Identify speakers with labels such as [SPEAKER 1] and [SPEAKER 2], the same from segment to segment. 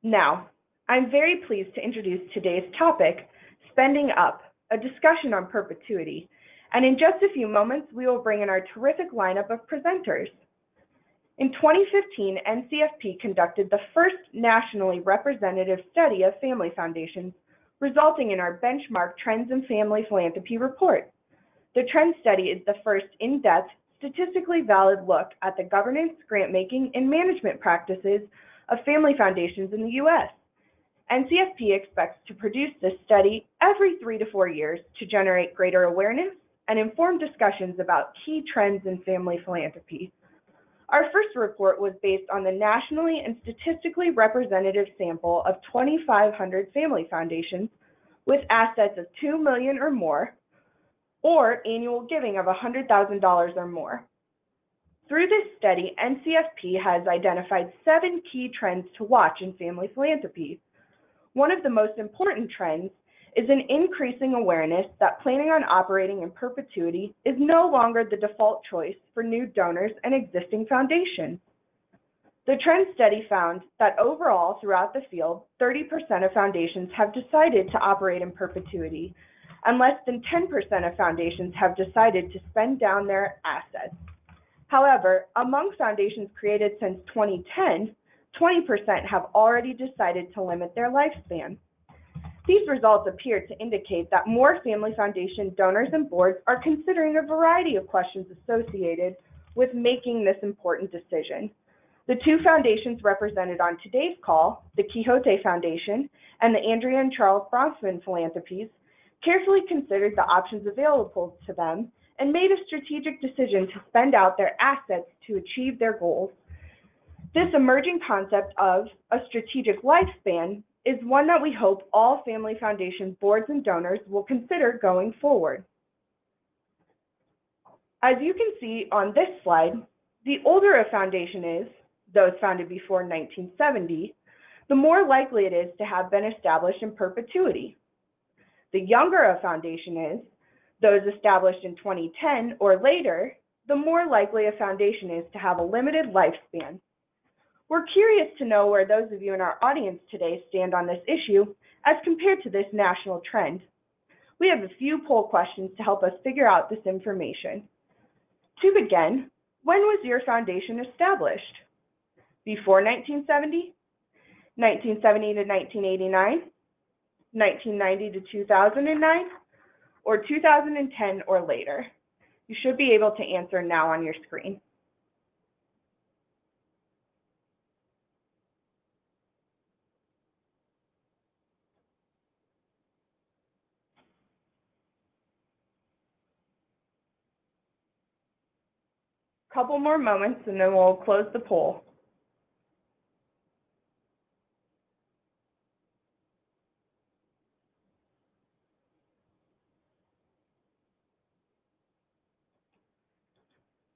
[SPEAKER 1] Now, I'm very pleased to introduce today's topic, Spending Up, a discussion on perpetuity. And in just a few moments, we will bring in our terrific lineup of presenters. In 2015, NCFP conducted the first nationally representative study of family foundations, resulting in our benchmark Trends in Family Philanthropy report. The Trend study is the first in-depth, statistically valid look at the governance, grant-making, and management practices of family foundations in the U.S. NCFP expects to produce this study every 3 to 4 years to generate greater awareness and inform discussions about key trends in family philanthropy. Our first report was based on the nationally and statistically representative sample of 2,500 family foundations with assets of $2 million or more, or annual giving of $100,000 or more. Through this study, NCFP has identified 7 key trends to watch in family philanthropy. One of the most important trends is an increasing awareness that planning on operating in perpetuity is no longer the default choice for new donors and existing foundations. The Trend study found that overall throughout the field, 30% of foundations have decided to operate in perpetuity, and less than 10% of foundations have decided to spend down their assets. However, among foundations created since 2010, 20% have already decided to limit their lifespan. These results appear to indicate that more family foundation donors and boards are considering a variety of questions associated with making this important decision. The 2 foundations represented on today's call, the Quixote Foundation and the Andrea and Charles Bronfman Philanthropies, carefully considered the options available to them and made a strategic decision to spend out their assets to achieve their goals. This emerging concept of a strategic lifespan is one that we hope all family foundation boards and donors will consider going forward. As you can see on this slide, the older a foundation is, those founded before 1970, the more likely it is to have been established in perpetuity. The younger a foundation is, those established in 2010 or later, the more likely a foundation is to have a limited lifespan. We're curious to know where those of you in our audience today stand on this issue as compared to this national trend. We have a few poll questions to help us figure out this information. To begin, when was your foundation established? Before 1970, 1970 to 1989, 1990 to 2009, or 2010 or later? You should be able to answer now on your screen. Couple more moments and then we'll close the poll.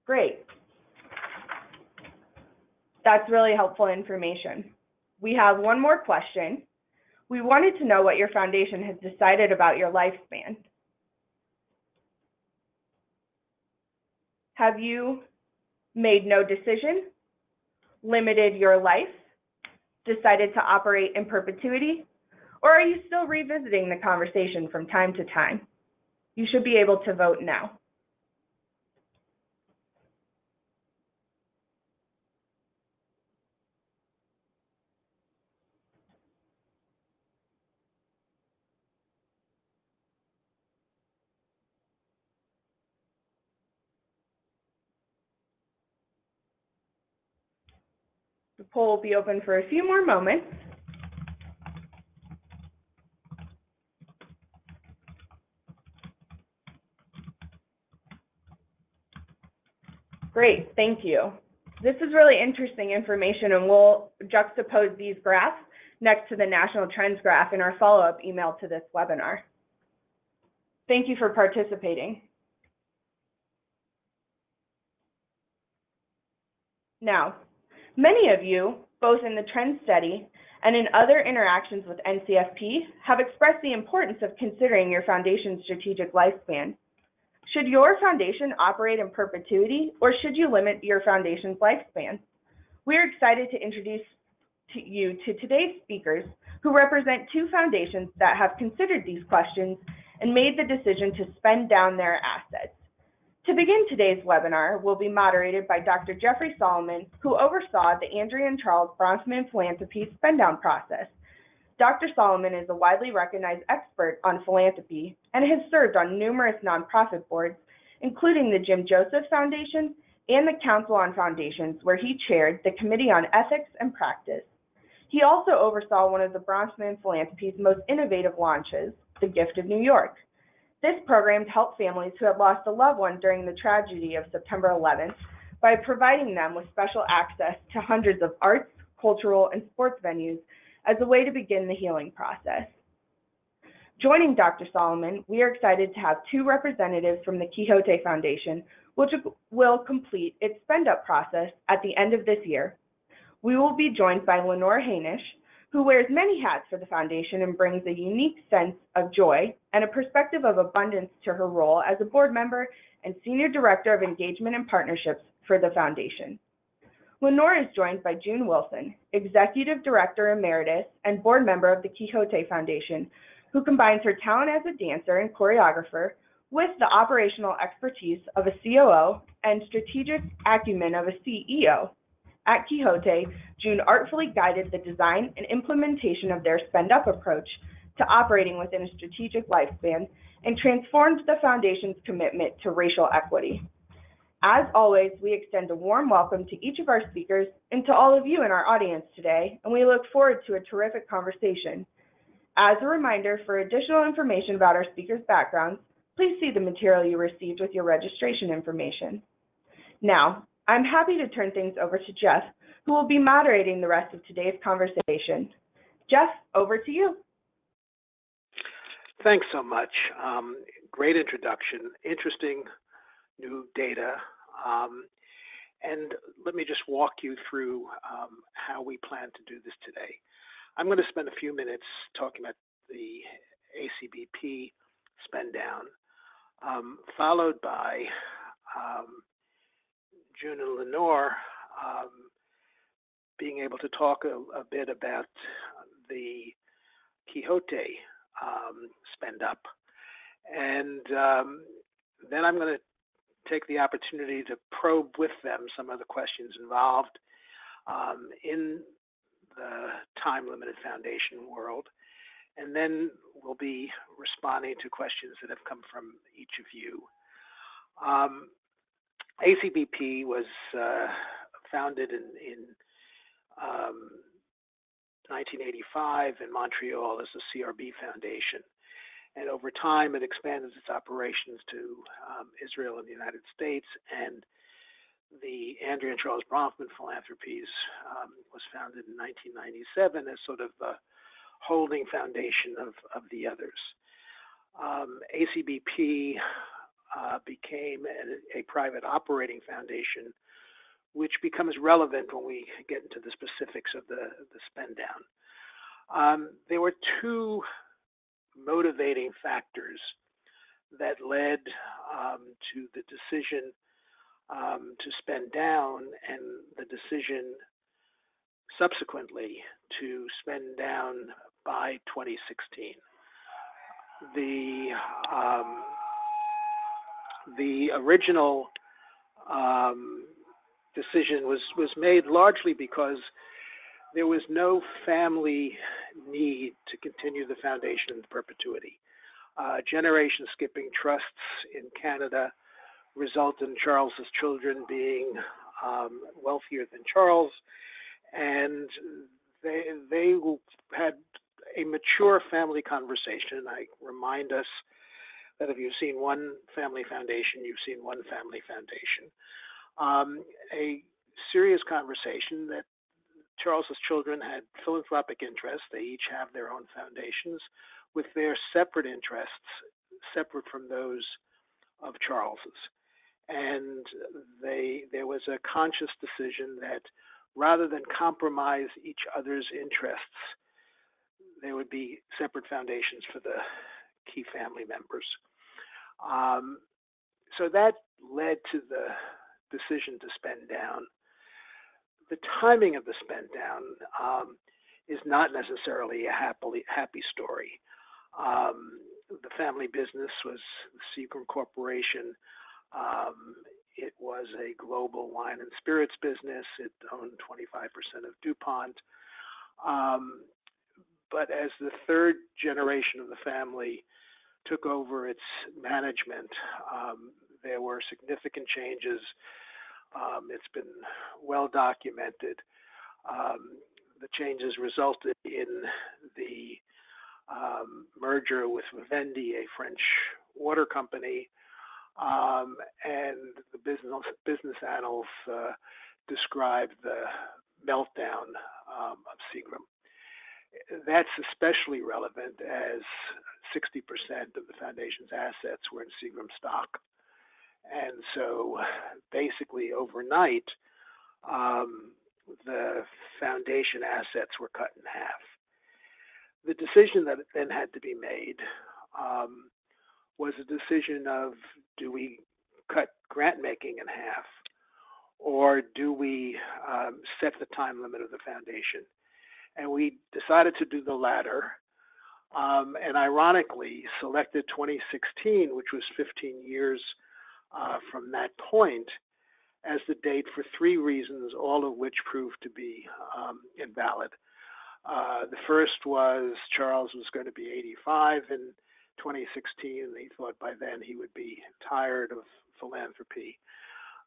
[SPEAKER 1] Great. That's really helpful information. We have one more question. We wanted to know what your foundation has decided about your lifespan. Have you made no decision, limited your life, decided to operate in perpetuity, or are you still revisiting the conversation from time to time? You should be able to vote now. The poll will be open for a few more moments. Great, thank you. This is really interesting information, and we'll juxtapose these graphs next to the national trends graph in our follow-up email to this webinar. Thank you for participating. Now, many of you, both in the trend study and in other interactions with NCFP, have expressed the importance of considering your foundation's strategic lifespan. Should your foundation operate in perpetuity, or should you limit your foundation's lifespan? We're excited to introduce to today's speakers, who represent two foundations that have considered these questions and made the decision to spend down their assets. To begin today's webinar will be moderated by Dr. Jeffrey Solomon, who oversaw the Andrea and Charles Bronfman Philanthropy spend-down process. Dr. Solomon is a widely recognized expert on philanthropy and has served on numerous nonprofit boards, including the Jim Joseph Foundation and the Council on Foundations, where he chaired the Committee on Ethics and Practice. He also oversaw one of the Bronfman Philanthropy's most innovative launches, the Gift of New York. This program helped families who had lost a loved one during the tragedy of September 11th by providing them with special access to hundreds of arts, cultural, and sports venues as a way to begin the healing process. Joining Dr. Solomon, we are excited to have two representatives from the Quixote Foundation, which will complete its spend-up process at the end of this year. We will be joined by Lenore Hainish, who wears many hats for the foundation and brings a unique sense of joy and a perspective of abundance to her role as a board member and Senior Director of Engagement and Partnerships for the foundation. Lenore is joined by June Wilson, Executive Director Emeritus and board member of the Quixote Foundation, who combines her talent as a dancer and choreographer with the operational expertise of a COO and strategic acumen of a CEO. At Quixote, June artfully guided the design and implementation of their spend-up approach to operating within a strategic lifespan and transformed the foundation's commitment to racial equity. As always, we extend a warm welcome to each of our speakers and to all of you in our audience today, and we look forward to a terrific conversation. As a reminder, for additional information about our speakers' backgrounds, please see the material you received with your registration information. Now, I'm happy to turn things over to Jeff, who will be moderating the rest of today's conversation. Jeff, over to you.
[SPEAKER 2] Thanks so much. Great introduction, interesting new data. And let me just walk you through how we plan to do this today. I'm going to spend a few minutes talking about the ACBP spend down, followed by June and Lenore being able to talk a bit about the Quixote spend up. And then I'm going to take the opportunity to probe with them some of the questions involved in the time-limited foundation world. And then we'll be responding to questions that have come from each of you. ACBP was founded in 1985 in Montreal as the CRB Foundation. And over time, it expanded its operations to Israel and the United States. And the Andrea and Charles Bronfman Philanthropies was founded in 1997 as sort of the holding foundation of the others. ACBP became a private operating foundation, which becomes relevant when we get into the specifics of the spend down. There were two motivating factors that led to the decision to spend down and the decision subsequently to spend down by 2016. The original decision was made largely because there was no family need to continue the foundation in perpetuity. Generation skipping trusts in Canada result in Charles's children being wealthier than Charles, and they had a mature family conversation. I remind us that if you've seen one family foundation, you've seen one family foundation. A serious conversation that Charles's children had philanthropic interests. They each have their own foundations with their separate interests, separate from those of Charles's. And there was a conscious decision that rather than compromise each other's interests, there would be separate foundations for the key family members. So that led to the decision to spend down. The timing of the spend down is not necessarily a happy story. The family business was Seagram Corporation. It was a global wine and spirits business. It owned 25% of DuPont. But as the third generation of the family took over its management, there were significant changes. It's been well documented. The changes resulted in the merger with Vivendi, a French water company, and the business annals describe the meltdown of Seagram. That's especially relevant as 60% of the foundation's assets were in Seagram stock. And so basically overnight, the foundation assets were cut in half. The decision that then had to be made was a decision of, do we cut grant making in half, or do we set the time limit of the foundation? And we decided to do the latter, and ironically selected 2016, which was 15 years from that point, as the date for three reasons, all of which proved to be invalid. The first was Charles was going to be 85 in 2016, and he thought by then he would be tired of philanthropy.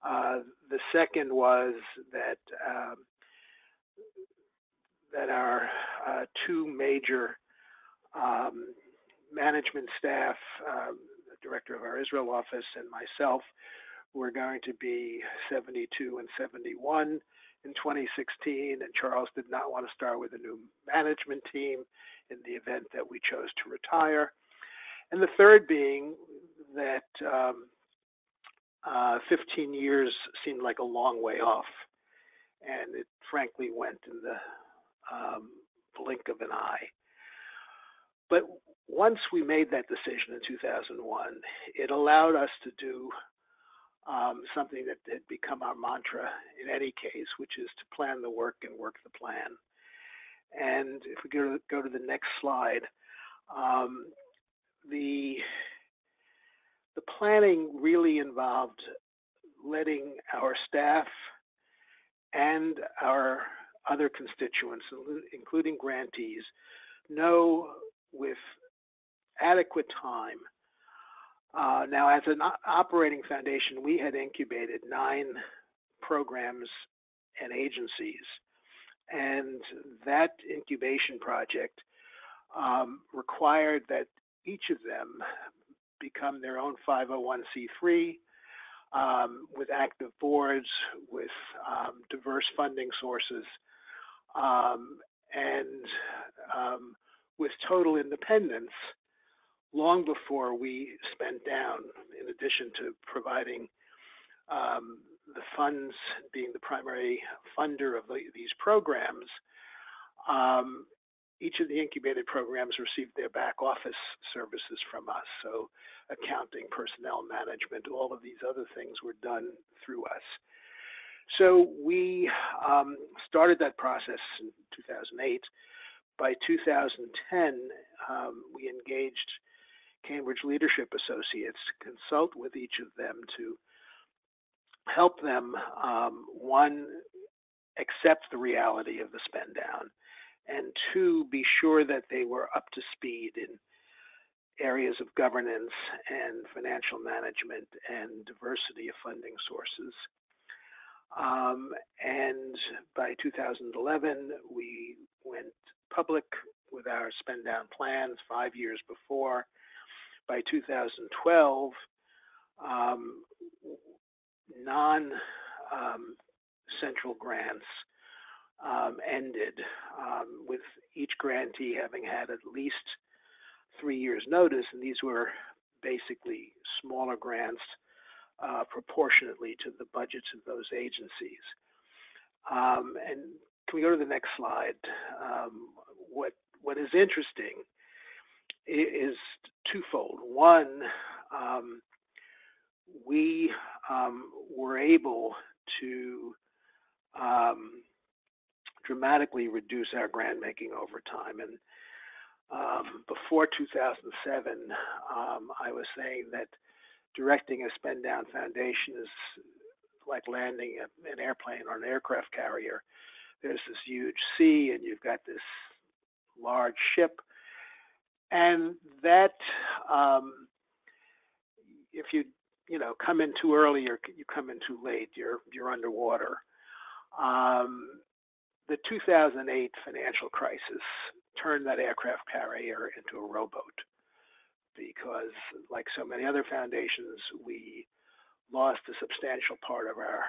[SPEAKER 2] The second was that our two major management staff, the director of our Israel office and myself, were going to be 72 and 71 in 2016, and Charles did not want to start with a new management team in the event that we chose to retire. And the third being that 15 years seemed like a long way off, and it frankly went in the blink of an eye. But once we made that decision in 2001, it allowed us to do something that had become our mantra in any case, which is to plan the work and work the plan. And if we go to the next slide, the planning really involved letting our staff and our other constituents, including grantees, know with adequate time. Now, as an operating foundation, we had incubated 9 programs and agencies, and that incubation project required that each of them become their own 501c3 with active boards, with diverse funding sources, and with total independence long before we spent down. In addition to providing the funds, being the primary funder of these programs, each of the incubated programs received their back office services from us. So accounting, personnel management, all of these other things were done through us. So we started that process in 2008. By 2010, we engaged Cambridge Leadership Associates to consult with each of them to help them, one, accept the reality of the spend down, and two, be sure that they were up to speed in areas of governance and financial management and diversity of funding sources. And by 2011, we went public with our spend down plans 5 years before. By 2012, non-central grants ended, with each grantee having had at least 3 years notice, and these were basically smaller grants proportionately to the budgets of those agencies. And can we go to the next slide? What is interesting is twofold. One, we were able to dramatically reduce our grant making over time. And before 2007, I was saying that directing a spend down foundation is like landing an airplane or an aircraft carrier. There's this huge sea, and you've got this large ship, and that if you come in too early or you come in too late, you're underwater. The 2008 financial crisis turned that aircraft carrier into a rowboat because, like so many other foundations, we lost a substantial part of our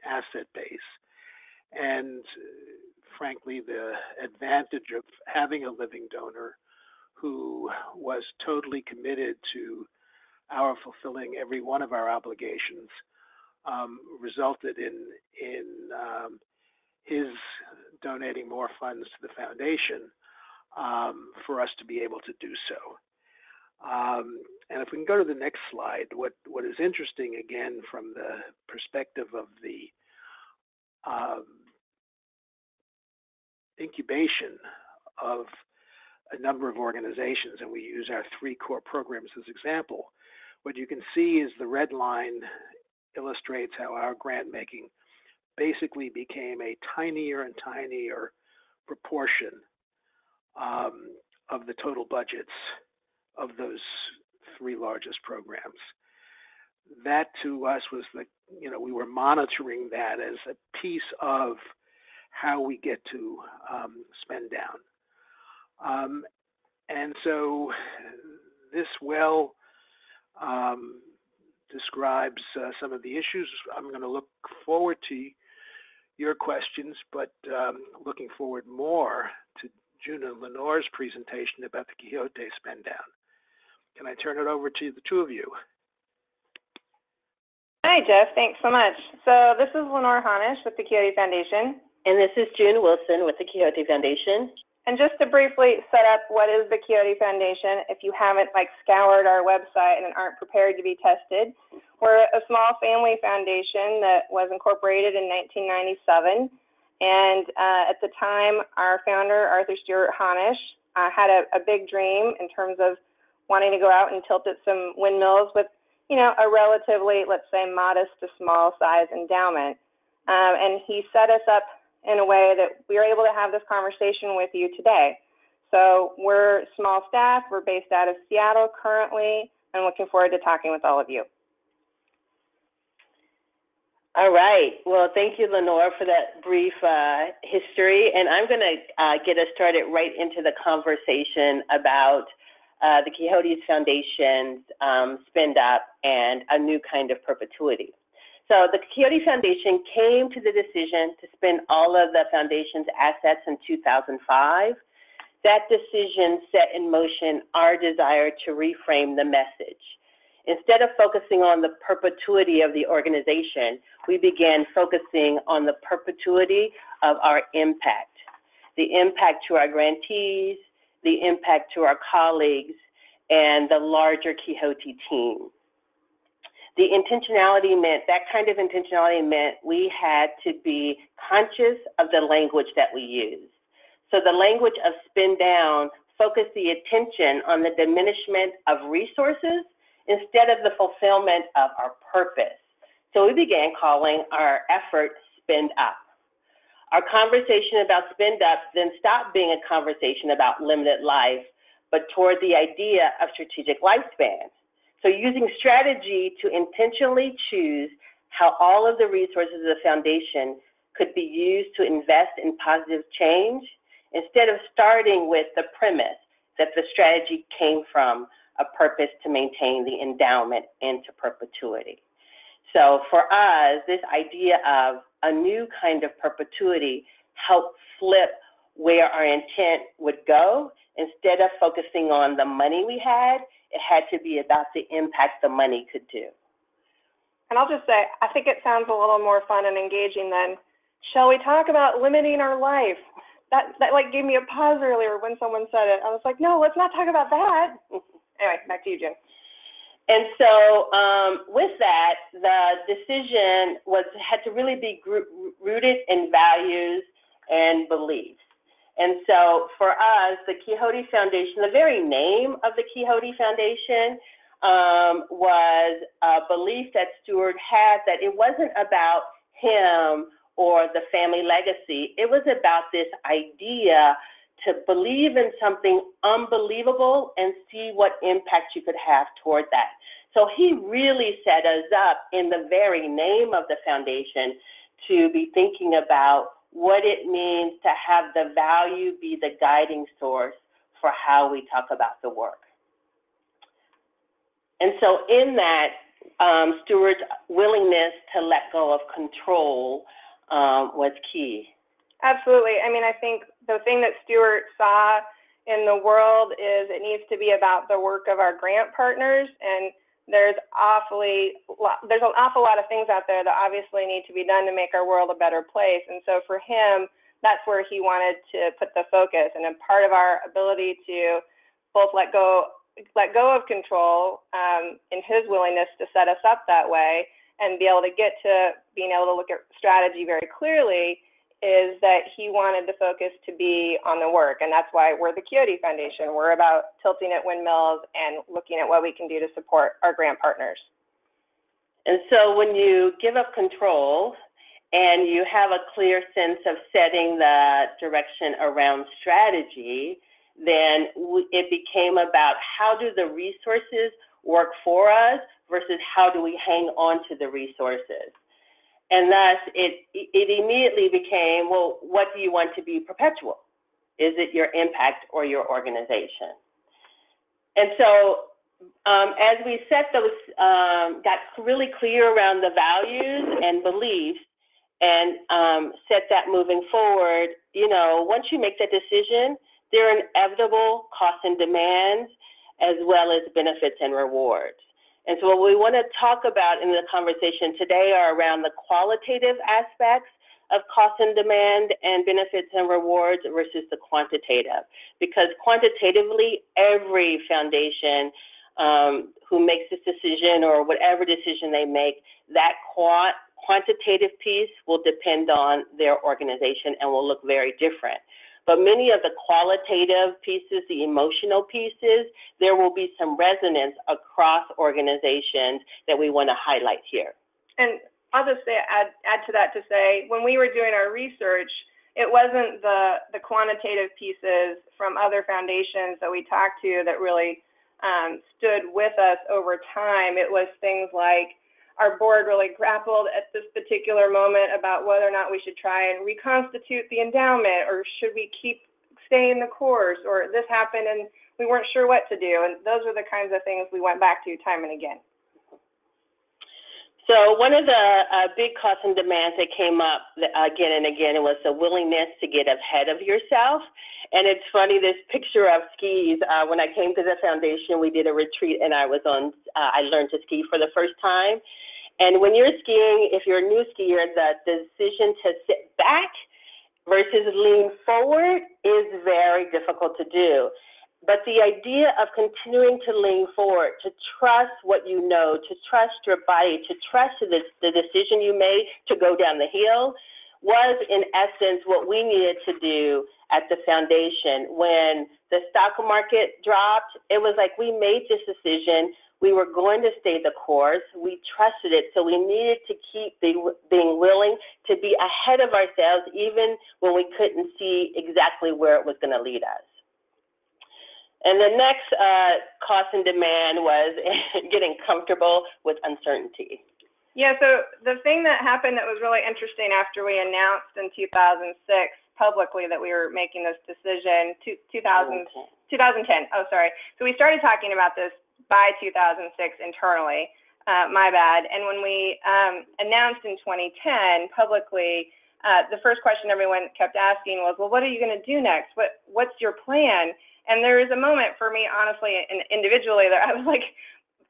[SPEAKER 2] asset base. And frankly, the advantage of having a living donor who was totally committed to our fulfilling every one of our obligations resulted in his donating more funds to the foundation for us to be able to do so. And if we can go to the next slide, what is interesting, again, from the perspective of the incubation of a number of organizations, and we use our 3 core programs as example, what you can see is the red line illustrates how our grant making basically became a tinier and tinier proportion of the total budgets of those 3 largest programs. That to us was we were monitoring that as a piece of how we get to spend down. And so this describes some of the issues. I'm going to look forward to your questions, but looking forward more to June and Lenore's presentation about the Quixote spend down. Can I turn it over to the 2 of you?
[SPEAKER 3] Hi, Jeff. Thanks so much. So this is Lenore Hanisch with the Quixote Foundation.
[SPEAKER 4] And this is June Wilson with the Quixote Foundation.
[SPEAKER 3] And just to briefly set up what is the Quixote Foundation, if you haven't scoured our website and aren't prepared to be tested, we're a small family foundation that was incorporated in 1997. And at the time, our founder, Arthur Stewart Hanisch, had a big dream in terms of wanting to go out and tilt at some windmills with, a relatively, let's say, modest to small size endowment. And he set us up in a way that we are able to have this conversation with you today. So we're small staff, we're based out of Seattle currently, and looking forward to talking with all of you.
[SPEAKER 4] All right, well, thank you, Lenore, for that brief history, and I'm gonna get us started right into the conversation about the Quixote Foundation's spend up and a new kind of perpetuity. So the Quixote Foundation came to the decision to spend all of the foundation's assets in 2005. That decision set in motion our desire to reframe the message. Instead of focusing on the perpetuity of the organization, we began focusing on the perpetuity of our impact, the impact to our grantees, the impact to our colleagues, and the larger Quixote team. The intentionality meant, that kind of intentionality meant we had to be conscious of the language that we use. So the language of spend down focused the attention on the diminishment of resources instead of the fulfillment of our purpose. So we began calling our effort spend up. Our conversation about spend up then stopped being a conversation about limited life, but toward the idea of strategic lifespan. So using strategy to intentionally choose how all of the resources of the foundation could be used to invest in positive change, instead of starting with the premise that the strategy came from a purpose to maintain the endowment into perpetuity. So for us, this idea of a new kind of perpetuity helped flip where our intent would go. Instead of focusing on the money we had, it had to be about the impact the money could do.
[SPEAKER 3] And I'll just say, I think it sounds a little more fun and engaging than, shall we talk about limiting our life? That gave me a pause earlier when someone said it. I was like, no, let's not talk about that. Anyway, back to you, Jim.
[SPEAKER 4] And so with that, the decision had to really be rooted in values and beliefs. And so for us, the Quixote Foundation, the very name of the Quixote Foundation was a belief that Stewart had that it wasn't about him or the family legacy. It was about this idea to believe in something unbelievable and see what impact you could have toward that. So he really set us up in the very name of the foundation to be thinking about what it means to have the value be the guiding source for how we talk about the work. And so in that, Stewart's willingness to let go of control was key.
[SPEAKER 3] Absolutely. I mean, I think the thing that Stewart saw in the world is it needs to be about the work of our grant partners, and there's an awful lot of things out there that obviously need to be done to make our world a better place. And so for him, that's where he wanted to put the focus. And a part of our ability to both let go of control in his willingness to set us up that way and be able to get to being able to look at strategy very clearly is that he wanted the focus to be on the work. And that's why we're the Quixote Foundation. We're about tilting at windmills and looking at what we can do to support our grant partners.
[SPEAKER 4] And so when you give up control and you have a clear sense of setting the direction around strategy, then it became about how do the resources work for us versus how do we hang on to the resources. And thus, it immediately became, well, what do you want to be perpetual? Is it your impact or your organization? And so as we set those, got really clear around the values and beliefs and set that moving forward, you know, once you make that decision, there are inevitable costs and demands as well as benefits and rewards. And so what we want to talk about in the conversation today are around the qualitative aspects of cost and demand and benefits and rewards versus the quantitative. Because quantitatively, every foundation who makes this decision or whatever decision they make, that quantitative piece will depend on their organization and will look very different. But many of the qualitative pieces, the emotional pieces, there will be some resonance across organizations that we want to highlight here.
[SPEAKER 3] And I'll just say, add to that to say, when we were doing our research, it wasn't the quantitative pieces from other foundations that we talked to that really stood with us over time. It was things like, our board really grappled at this particular moment about whether or not we should try and reconstitute the endowment, or should we stay in the course, or this happened and we weren't sure what to do. And those are the kinds of things we went back to time and again.
[SPEAKER 4] So one of the big costs and demands that came up again and again was the willingness to get ahead of yourself. And it's funny, this picture of skis, when I came to the foundation, we did a retreat and I learned to ski for the first time. And when you're skiing, if you're a new skier, the decision to sit back versus lean forward is very difficult to do. But the idea of continuing to lean forward, to trust what you know, to trust your body, to trust the decision you made to go down the hill was in essence what we needed to do at the foundation. When the stock market dropped, it was like we made this decision. We were going to stay the course. We trusted it. So we needed to keep being willing to be ahead of ourselves, even when we couldn't see exactly where it was going to lead us. And the next cost and demand was getting comfortable with uncertainty.
[SPEAKER 3] Yeah, so the thing that happened that was really interesting after we announced in 2006 publicly that we were making this decision, 2010. Oh, sorry. So we started talking about this by 2006 internally, my bad. And when we announced in 2010 publicly, the first question everyone kept asking was, well, what are you going to do next? What's your plan? And there was a moment for me, honestly, and individually, that I was like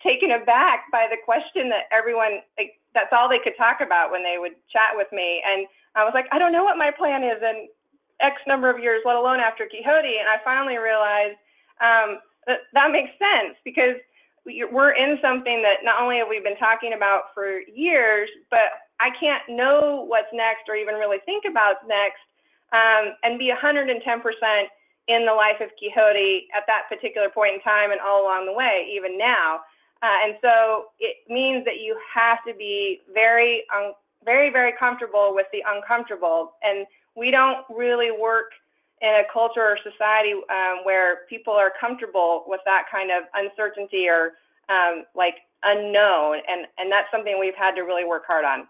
[SPEAKER 3] taken aback by the question that everyone, like, that's all they could talk about when they would chat with me. And I was like, I don't know what my plan is in X number of years, let alone after Quixote. And I finally realized that makes sense, because we're in something that not only have we been talking about for years, but I can't know what's next or even really think about next and be 110% in the life of Quixote at that particular point in time and all along the way, even now. And so it means that you have to be very, very comfortable with the uncomfortable. And we don't really work in a culture or society where people are comfortable with that kind of uncertainty or like unknown. And that's something we've had to really work hard on.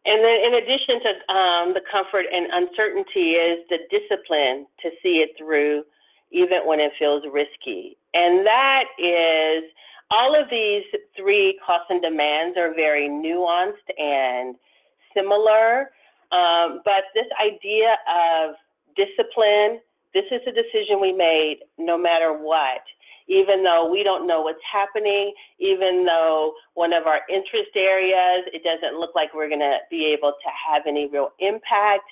[SPEAKER 4] And then in addition to the comfort and uncertainty is the discipline to see it through even when it feels risky. And that is, all of these three costs and demands are very nuanced and similar, but this idea of discipline, this is a decision we made no matter what. Even though we don't know what's happening, even though one of our interest areas, it doesn't look like we're going to be able to have any real impact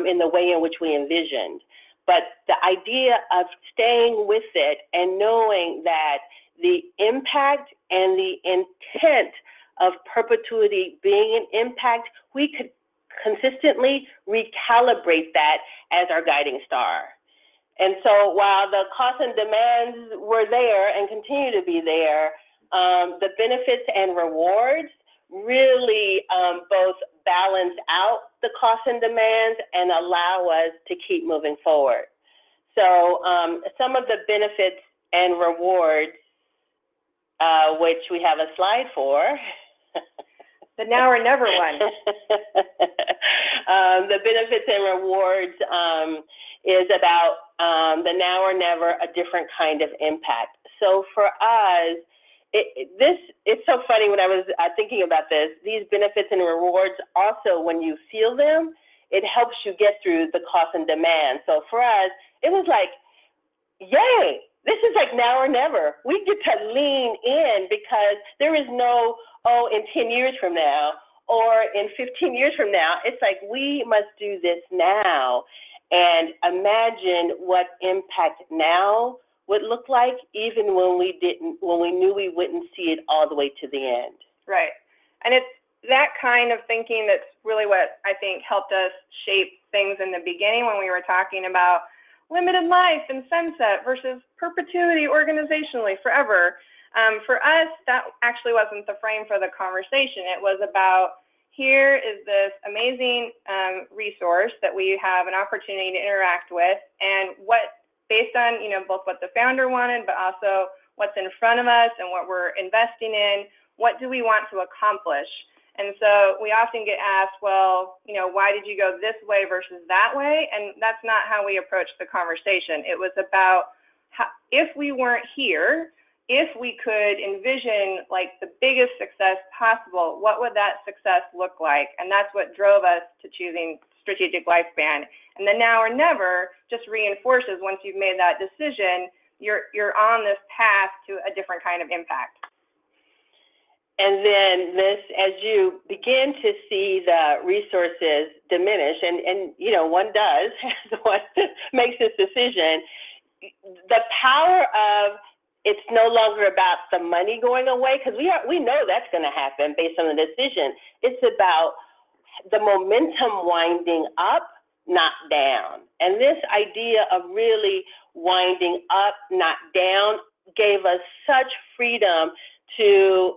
[SPEAKER 4] in the way in which we envisioned. But the idea of staying with it and knowing that the impact and the intent of perpetuity being an impact, we could consistently recalibrate that as our guiding star. And so while the costs and demands were there and continue to be there, the benefits and rewards really both balance out the costs and demands and allow us to keep moving forward. So some of the benefits and rewards, which we have a slide for.
[SPEAKER 3] The now or never one.
[SPEAKER 4] The benefits and rewards is about the now or never, a different kind of impact. So for us, it's so funny when I was thinking about this, these benefits and rewards also, when you feel them, it helps you get through the cost and demand. So for us, it was like, yay, this is like now or never. We get to lean in because there is no, oh, in 10 years from now or in 15 years from now. It's like we must do this now and imagine what impact now would look like, even when we knew we wouldn't see it all the way to the end.
[SPEAKER 3] Right. And it's that kind of thinking that's really what I think helped us shape things in the beginning when we were talking about limited life and sunset versus perpetuity organizationally forever. For us, that actually wasn't the frame for the conversation. It was about, here is this amazing resource that we have an opportunity to interact with, and what, based on both what the founder wanted, but also what's in front of us and what we're investing in, what do we want to accomplish? And so we often get asked, well, why did you go this way versus that way? And that's not how we approached the conversation. It was about how, if we weren't here, if we could envision like the biggest success possible, what would that success look like? And that's what drove us to choosing strategic lifespan. And the now or never just reinforces, once you've made that decision, you're on this path to a different kind of impact.
[SPEAKER 4] And then this, as you begin to see the resources diminish, and one does, one makes this decision, the power of it's no longer about the money going away, because we know that's going to happen based on the decision. It's about the momentum winding up, not down. And this idea of really winding up, not down, gave us such freedom to,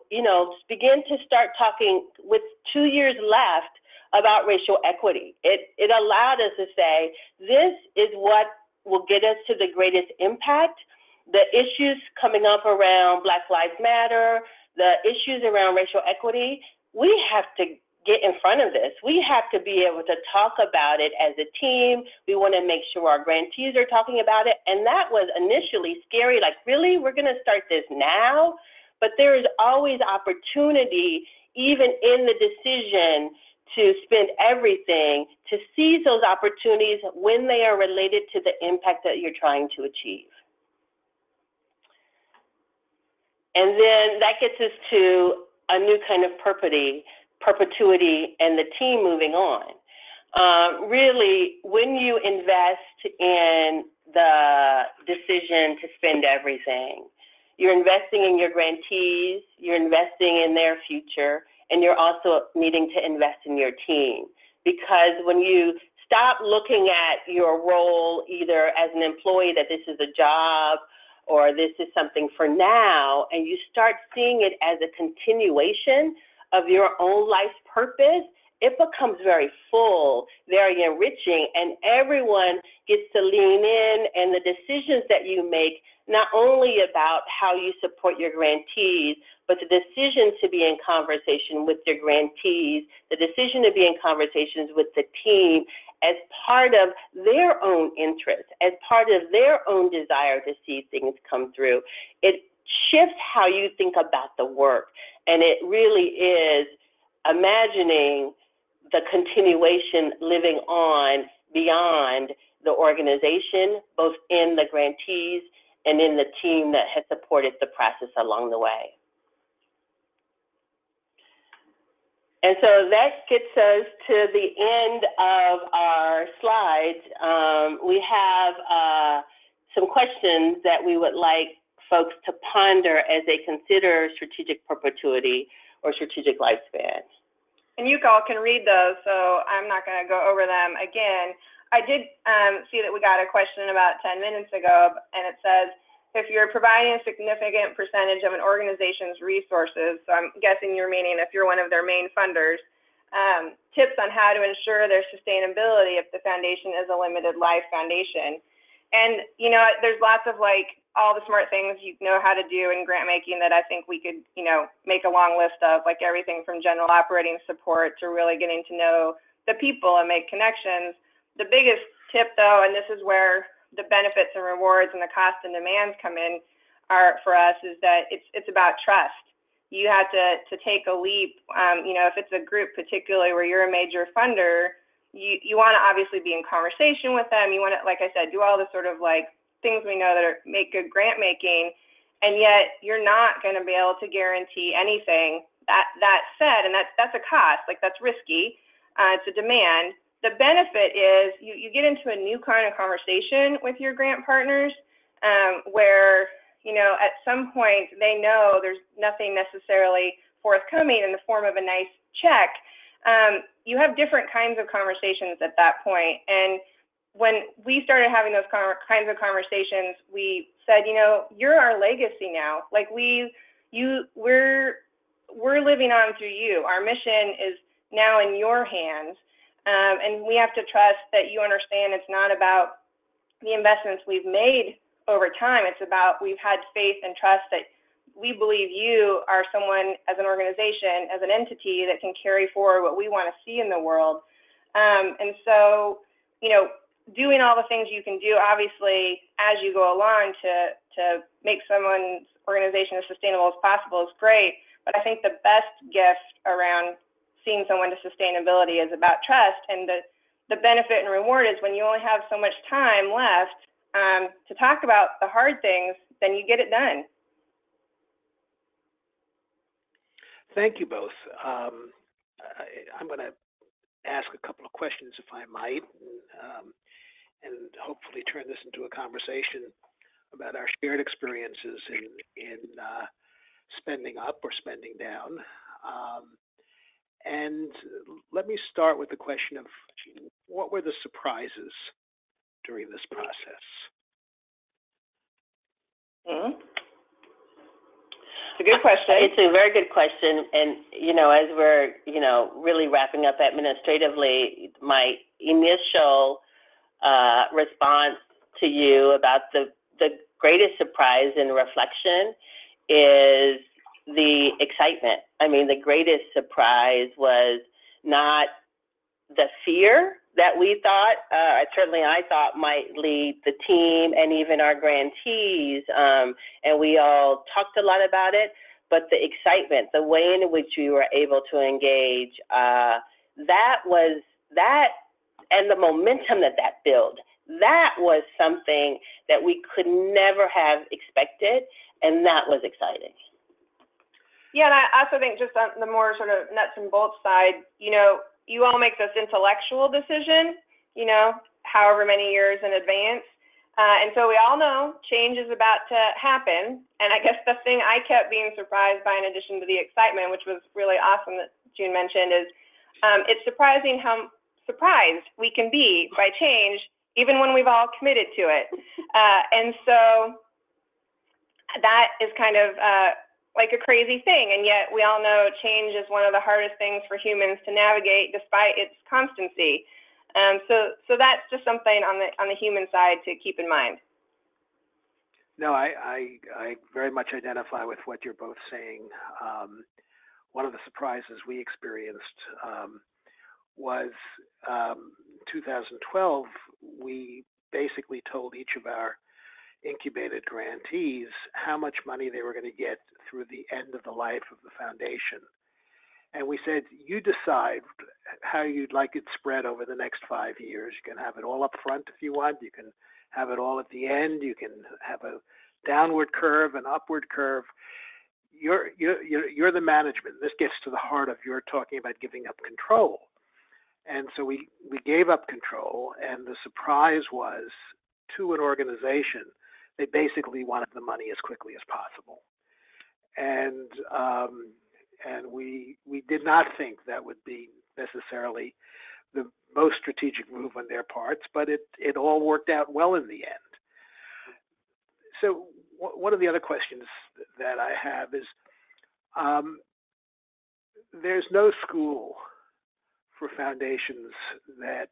[SPEAKER 4] begin to start talking with 2 years left about racial equity. It allowed us to say, this is what will get us to the greatest impact. The issues coming up around Black Lives Matter, the issues around racial equity, we have to get in front of this. We have to be able to talk about it as a team. We want to make sure our grantees are talking about it. And that was initially scary, like, really, we're going to start this now? But there is always opportunity, even in the decision to spend everything, to seize those opportunities when they are related to the impact that you're trying to achieve. And then that gets us to a new kind of perpetuity and the team moving on. Really, when you invest in the decision to spend everything, you're investing in your grantees, you're investing in their future, and you're also needing to invest in your team. Because when you stop looking at your role either as an employee, that this is a job or this is something for now, and you start seeing it as a continuation of your own life's purpose, it becomes very full, very enriching, and everyone gets to lean in, and the decisions that you make, not only about how you support your grantees, but the decision to be in conversation with your grantees, the decision to be in conversations with the team as part of their own interest, as part of their own desire to see things come through. It shifts how you think about the work, and it really is imagining the continuation living on beyond the organization, both in the grantees and in the team that has supported the process along the way. And so that gets us to the end of our slides. We have some questions that we would like folks to ponder as they consider strategic perpetuity or strategic lifespan.
[SPEAKER 3] And you all can read those, so I'm not going to go over them again. I did see that we got a question about 10 minutes ago, and it says, if you're providing a significant percentage of an organization's resources, so I'm guessing you're meaning if you're one of their main funders, tips on how to ensure their sustainability if the foundation is a limited life foundation. And, you know, there's lots of like all the smart things you know how to do in grant making that I think we could, you know, make a long list of, like everything from general operating support to really getting to know the people and make connections. The biggest tip though, and this is where the benefits and rewards and the cost and demands come in are for us, is that it's about trust. You have to take a leap. You know, if it's a group particularly where you're a major funder, you want to obviously be in conversation with them. You want to, like I said, do all the sort of like things we know that make good grant making, and yet you're not going to be able to guarantee anything. That said, and that's a cost, like that's risky. It's a demand. The benefit is you get into a new kind of conversation with your grant partners where, you know, at some point they know there's nothing necessarily forthcoming in the form of a nice check. You have different kinds of conversations at that point. And when we started having those kinds of conversations, we said, you know, you're our legacy now. Like we're living on through you. Our mission is now in your hands. And we have to trust that you understand it's not about the investments we've made over time. It's about we've had faith and trust that we believe you are someone as an organization, as an entity that can carry forward what we want to see in the world. And so, you know, doing all the things you can do, obviously, as you go along to make someone's organization as sustainable as possible is great. But I think the best gift around seeing someone to sustainability is about trust, and the benefit and reward is when you only have so much time left to talk about the hard things, then you get it done.
[SPEAKER 2] Thank you both. I'm going to ask a couple of questions, if I might, and hopefully turn this into a conversation about our shared experiences in spending up or spending down. And let me start with the question of what were the surprises during this process?
[SPEAKER 3] It's a good question.
[SPEAKER 4] It's a very good question. And, you know, as we're, you know, really wrapping up administratively, my initial response to you about the greatest surprise and reflection is the excitement. I mean, the greatest surprise was not the fear that we thought, certainly I thought might lead the team and even our grantees, and we all talked a lot about it, but the excitement, the way in which we were able to engage, that and the momentum that built, that was something that we could never have expected, and that was exciting.
[SPEAKER 3] Yeah, and I also think just on the more sort of nuts and bolts side, you know, you all make this intellectual decision, you know, however many years in advance. And so we all know change is about to happen. And I guess the thing I kept being surprised by, in addition to the excitement, which was really awesome that June mentioned, is it's surprising how surprised we can be by change, even when we've all committed to it. And so that is kind of like a crazy thing, and yet we all know change is one of the hardest things for humans to navigate despite its constancy. So that's just something on the human side to keep in mind.
[SPEAKER 2] No, I very much identify with what you're both saying. One of the surprises we experienced was 2012, we basically told each of our incubated grantees how much money they were going to get through the end of the life of the foundation. And we said, you decide how you'd like it spread over the next 5 years. You can have it all up front if you want. You can have it all at the end. You can have a downward curve, an upward curve. You're the management. This gets to the heart of your talking about giving up control. And so we gave up control, and the surprise was, to an organization, they basically wanted the money as quickly as possible. And we did not think that would be necessarily the most strategic move on their parts, but it all worked out well in the end. So one of the other questions that I have is, there's no school for foundations that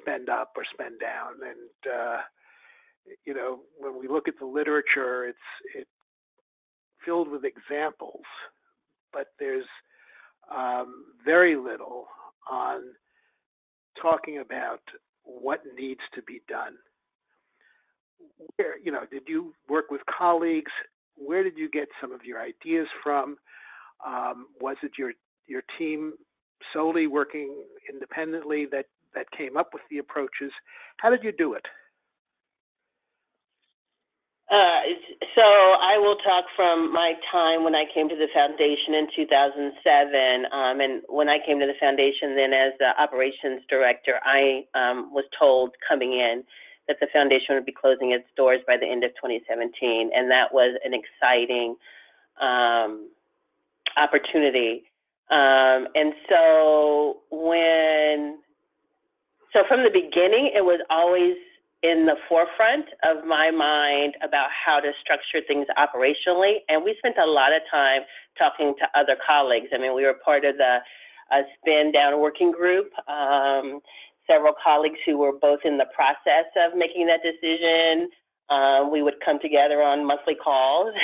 [SPEAKER 2] spend up or spend down, and you know, when we look at the literature, it's filled with examples, but there's very little on talking about what needs to be done. Where, you know, did you work with colleagues? Where did you get some of your ideas from? Was it your team solely working independently that came up with the approaches? How did you do it?
[SPEAKER 4] So I will talk from my time when I came to the foundation in 2007. And when I came to the foundation then as the operations director, I was told coming in that the foundation would be closing its doors by the end of 2017. And that was an exciting opportunity. And so from the beginning, it was always in the forefront of my mind about how to structure things operationally. And we spent a lot of time talking to other colleagues. I mean, we were part of the spin down working group, several colleagues who were both in the process of making that decision. We would come together on monthly calls.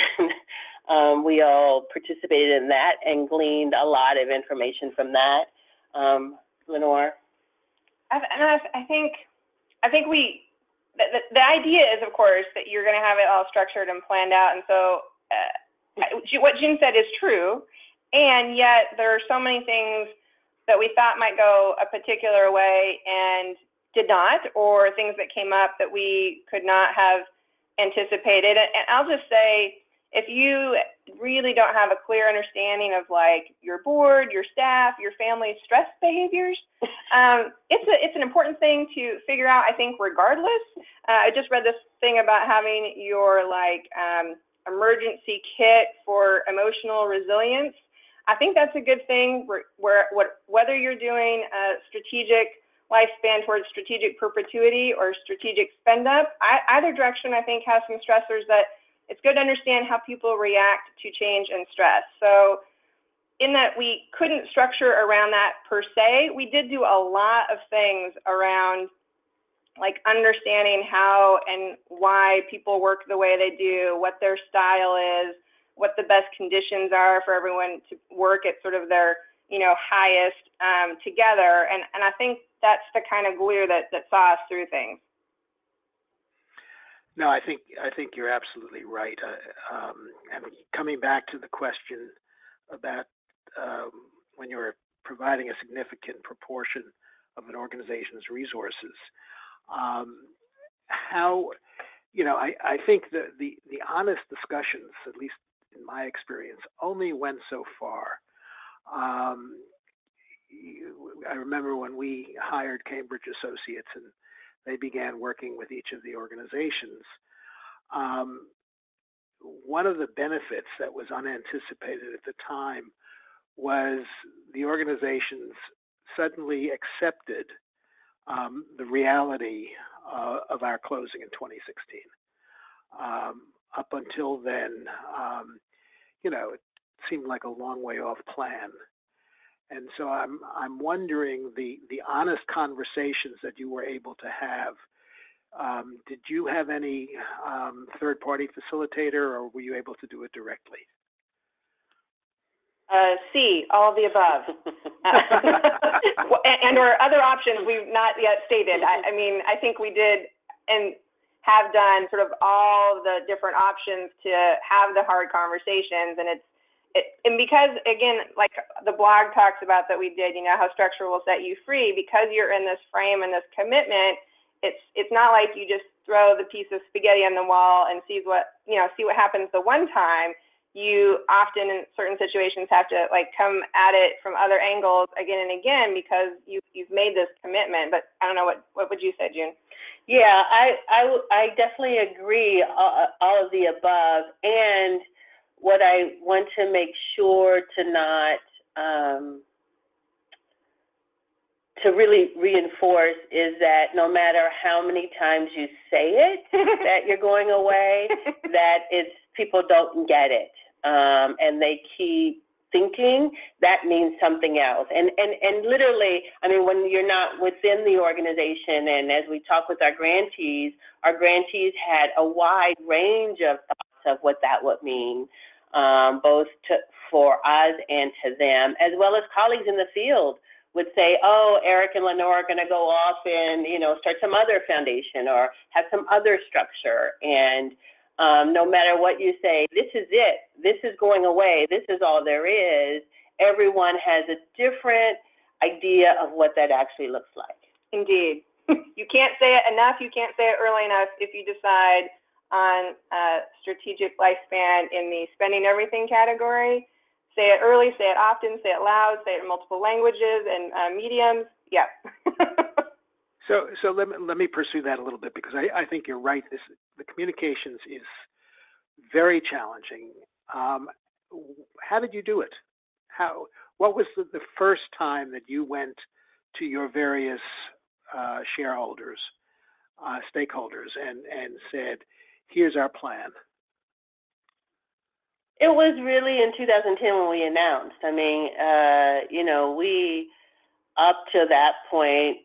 [SPEAKER 4] We all participated in that and gleaned a lot of information from that. Lenore?
[SPEAKER 3] I think the idea is, of course, that you're going to have it all structured and planned out. And so what June said is true. And yet there are so many things that we thought might go a particular way and did not, or things that came up that we could not have anticipated. And I'll just say, if you really don't have a clear understanding of like your board, your staff, your family's stress behaviors, it's an important thing to figure out, I think, regardless. I just read this thing about having your like emergency kit for emotional resilience. I think that's a good thing whether you're doing a strategic lifespan towards strategic perpetuity or strategic spend up, either direction I think has some stressors that it's good to understand how people react to change and stress. So in that we couldn't structure around that per se, we did do a lot of things around like understanding how and why people work the way they do, what their style is, what the best conditions are for everyone to work at sort of their, you know, highest together. And I think that's the kind of glue that saw us through things.
[SPEAKER 2] No, I think you're absolutely right. And coming back to the question about when you're providing a significant proportion of an organization's resources, how, you know, I think the honest discussions, at least in my experience, only went so far. I remember when we hired Cambridge Associates and they began working with each of the organizations. One of the benefits that was unanticipated at the time was the organizations suddenly accepted the reality of our closing in 2016. Up until then, it seemed like a long way off plan. And so I'm wondering the honest conversations that you were able to have. Did you have any third-party facilitator, or were you able to do it directly?
[SPEAKER 3] C, all of the above. And or other options we've not yet stated. I mean, I think we did and have done sort of all the different options to have the hard conversations. And and because, again, like the blog talks about that we did, how structure will set you free, because you're in this frame and this commitment, it's not like you just throw the piece of spaghetti on the wall and see what happens the one time. You often in certain situations have to come at it from other angles again and again because you've made this commitment. But I don't know, what would you say, June?
[SPEAKER 4] Yeah, I definitely agree, all of the above. And what I want to make sure to not to really reinforce is that no matter how many times you say it that you're going away, that people don't get it. And they keep thinking that means something else. And literally, I mean, when you're not within the organization, and as we talk with our grantees had a wide range of thoughts of what that would mean, both for us and to them, as well as colleagues in the field would say, oh, Eric and Lenore are going to go off and, start some other foundation or have some other structure. And no matter what you say, this is it, this is going away, this is all there is, everyone has a different idea of what that actually looks like.
[SPEAKER 3] Indeed. You can't say it enough, you can't say it early enough. If you decide on strategic lifespan in the spending everything category, say it early, say it often, say it loud, say it in multiple languages and mediums. Yeah.
[SPEAKER 2] So let me pursue that a little bit, because I think you're right. The communications is very challenging. How did you do it? What was the first time that you went to your various shareholders, stakeholders, and said, here's our plan?
[SPEAKER 4] It was really in 2010 when we announced. I mean, we, up to that point,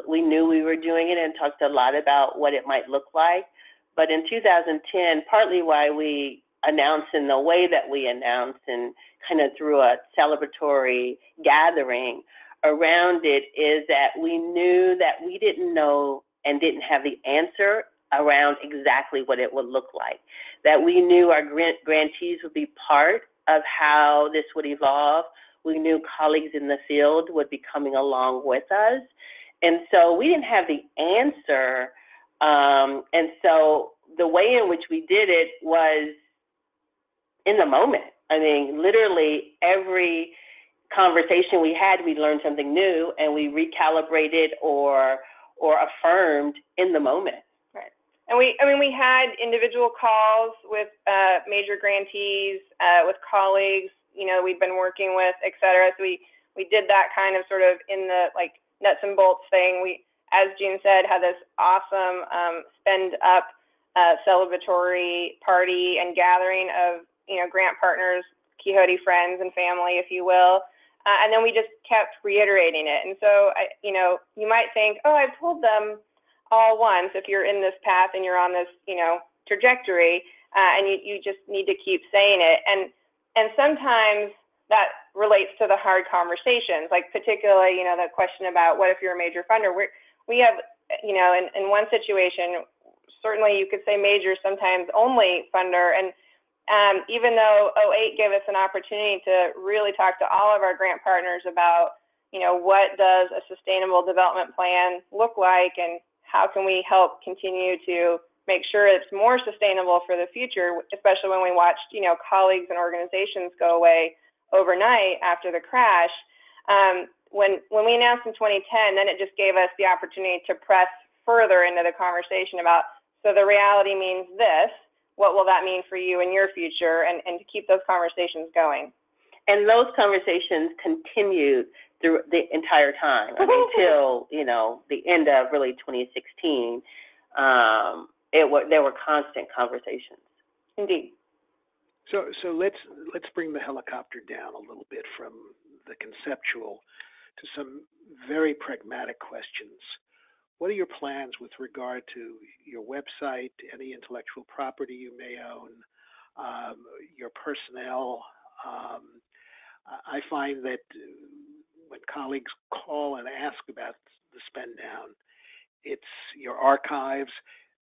[SPEAKER 4] we knew we were doing it and talked a lot about what it might look like. But in 2010, partly why we announced in the way that we announced and kind of through a celebratory gathering around it, is that we knew that we didn't know and didn't have the answer around exactly what it would look like. That we knew our grantees would be part of how this would evolve. We knew colleagues in the field would be coming along with us. And so we didn't have the answer. And so the way in which we did it was in the moment. I mean, literally every conversation we had, we learned something new, and we recalibrated or affirmed in the moment.
[SPEAKER 3] Right. And we had individual calls with major grantees, with colleagues, we'd been working with, et cetera. So we did that kind of sort of in the nuts and bolts thing. We, as June said, had this awesome spend up celebratory party and gathering of, grant partners, Quixote friends and family, if you will. And then we just kept reiterating it. And so, you might think, oh, I've told them all once, if you're in this path and you're on this, trajectory, and you just need to keep saying it. And sometimes that relates to the hard conversations, like particularly, the question about what if you're a major funder? We have, in one situation, certainly you could say major, sometimes only funder. And even though 2008 gave us an opportunity to really talk to all of our grant partners about, what does a sustainable development plan look like, and how can we help continue to make sure it's more sustainable for the future, especially when we watched, colleagues and organizations go away overnight after the crash. When we announced in 2010, then it just gave us the opportunity to press further into the conversation about, so the reality means this, what will that mean for you in your future, and to keep those conversations going.
[SPEAKER 4] And those conversations continued through the entire time. I mean, till, you know, the end of really 2016, there were constant conversations.
[SPEAKER 3] Indeed.
[SPEAKER 2] So let's bring the helicopter down a little bit from the conceptual to some very pragmatic questions. What are your plans with regard to your website, any intellectual property you may own, your personnel? I find that when colleagues call and ask about the spend down, it's your archives,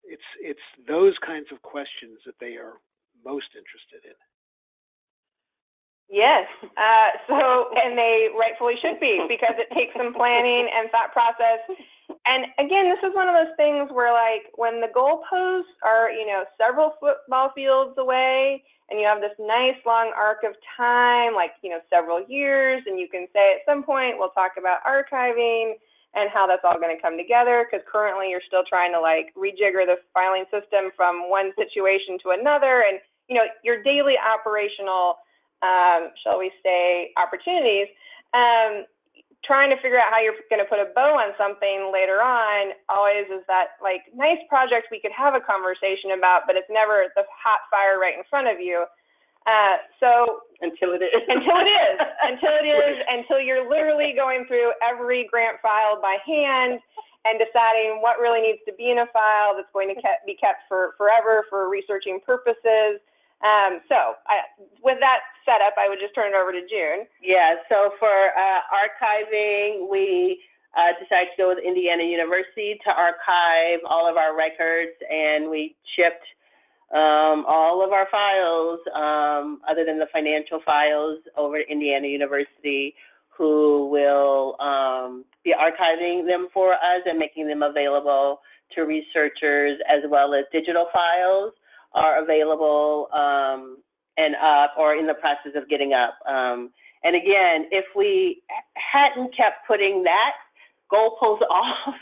[SPEAKER 2] it's those kinds of questions that they are most interested in.
[SPEAKER 3] Yes, and they rightfully should be, because it takes some planning and thought process. And again, this is one of those things where, like, when the goalposts are, you know, several football fields away, and you have this nice long arc of time, like, you know, several years, and you can say at some point we'll talk about archiving and how that's all going to come together, because currently you're still trying to, like, rejigger the filing system from one situation to another, and, you know, your daily operational shall we say, opportunities, trying to figure out how you're going to put a bow on something later on always is that, like, nice project we could have a conversation about, but it's never the hot fire right in front of you. So
[SPEAKER 4] until it is.
[SPEAKER 3] Until you're literally going through every grant file by hand and deciding what really needs to be in a file that's going to be kept for forever for researching purposes. With that setup, I would just turn it over to June.
[SPEAKER 4] Yeah, so for archiving, we decided to go with Indiana University to archive all of our records, and we shipped all of our files, other than the financial files, over to Indiana University, who will be archiving them for us and making them available to researchers, as well as digital files are available and up, or in the process of getting up. And again, if we hadn't kept putting that goalpost off,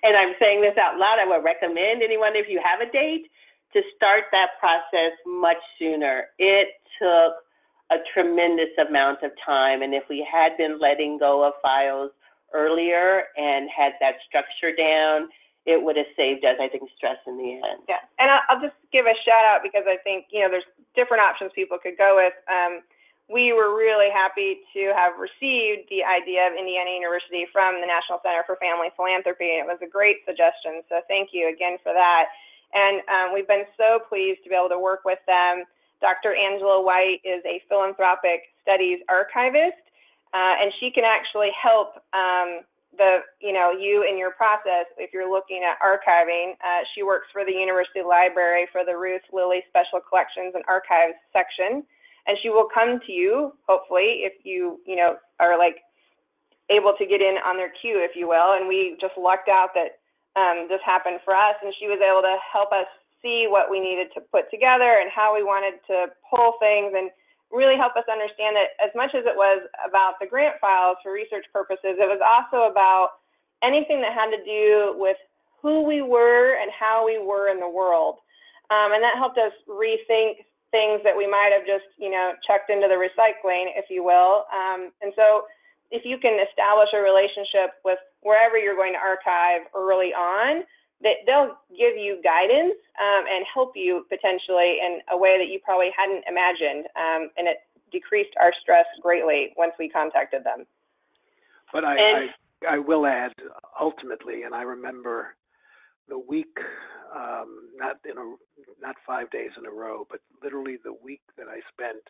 [SPEAKER 4] and I'm saying this out loud, I would recommend anyone, if you have a date, to start that process much sooner. It took a tremendous amount of time, and if we had been letting go of files earlier and had that structure down, it would have saved us, I think, stress in the end.
[SPEAKER 3] Yeah, and I'll just give a shout out, because I think, you know, there's different options people could go with. We were really happy to have received the idea of Indiana University from the National Center for Family Philanthropy, and it was a great suggestion, so thank you again for that. And we've been so pleased to be able to work with them. Dr. Angela Wyatt is a philanthropic studies archivist, and she can actually help you in your process if you're looking at archiving. She works for the University Library for the Ruth Lilly Special Collections and Archives section, and she will come to you, hopefully, if you are, like, able to get in on their queue, if you will. And we just lucked out that this happened for us, and she was able to help us see what we needed to put together and how we wanted to pull things, and really help us understand that as much as it was about the grant files for research purposes, it was also about anything that had to do with who we were and how we were in the world. And that helped us rethink things that we might have just, chucked into the recycling, if you will. And so if you can establish a relationship with wherever you're going to archive early on, that they'll give you guidance and help you potentially in a way that you probably hadn't imagined. And it decreased our stress greatly once we contacted them.
[SPEAKER 2] But I will add, ultimately, and I remember the week, not 5 days in a row, but literally the week that I spent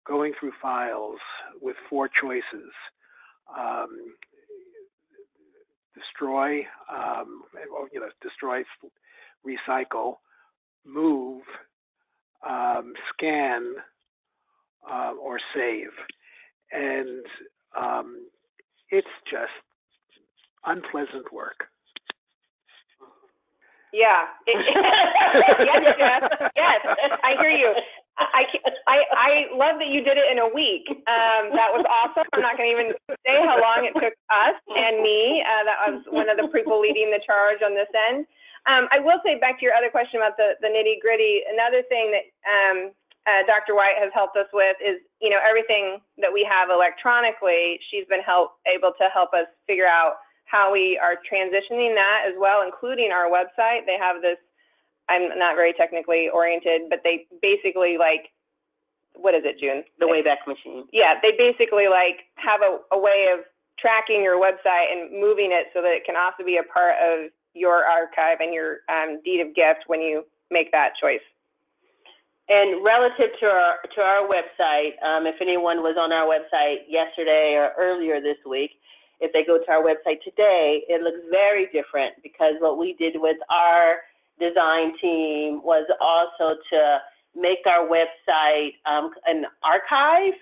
[SPEAKER 2] going through files with 4 choices: destroy, recycle, move, scan, or save. And it's just unpleasant work.
[SPEAKER 3] Yeah. Yes, Jeff. Yes, I hear you. I love that you did it in a week. That was awesome. I'm not going to even say how long it took us and me. That was one of the people leading the charge on this end. I will say, back to your other question about the nitty gritty, another thing that Dr. Wyatt has helped us with is, everything that we have electronically, she's been able to help us figure out how we are transitioning that as well, including our website. They have this, I'm not very technically oriented, but they basically what is it, June?
[SPEAKER 4] The Wayback Machine.
[SPEAKER 3] Yeah, they basically have a way of tracking your website and moving it so that it can also be a part of your archive and your deed of gift when you make that choice.
[SPEAKER 4] And relative to our website, if anyone was on our website yesterday or earlier this week, if they go to our website today, it looks very different, because what we did with our design team was also to make our website an archive.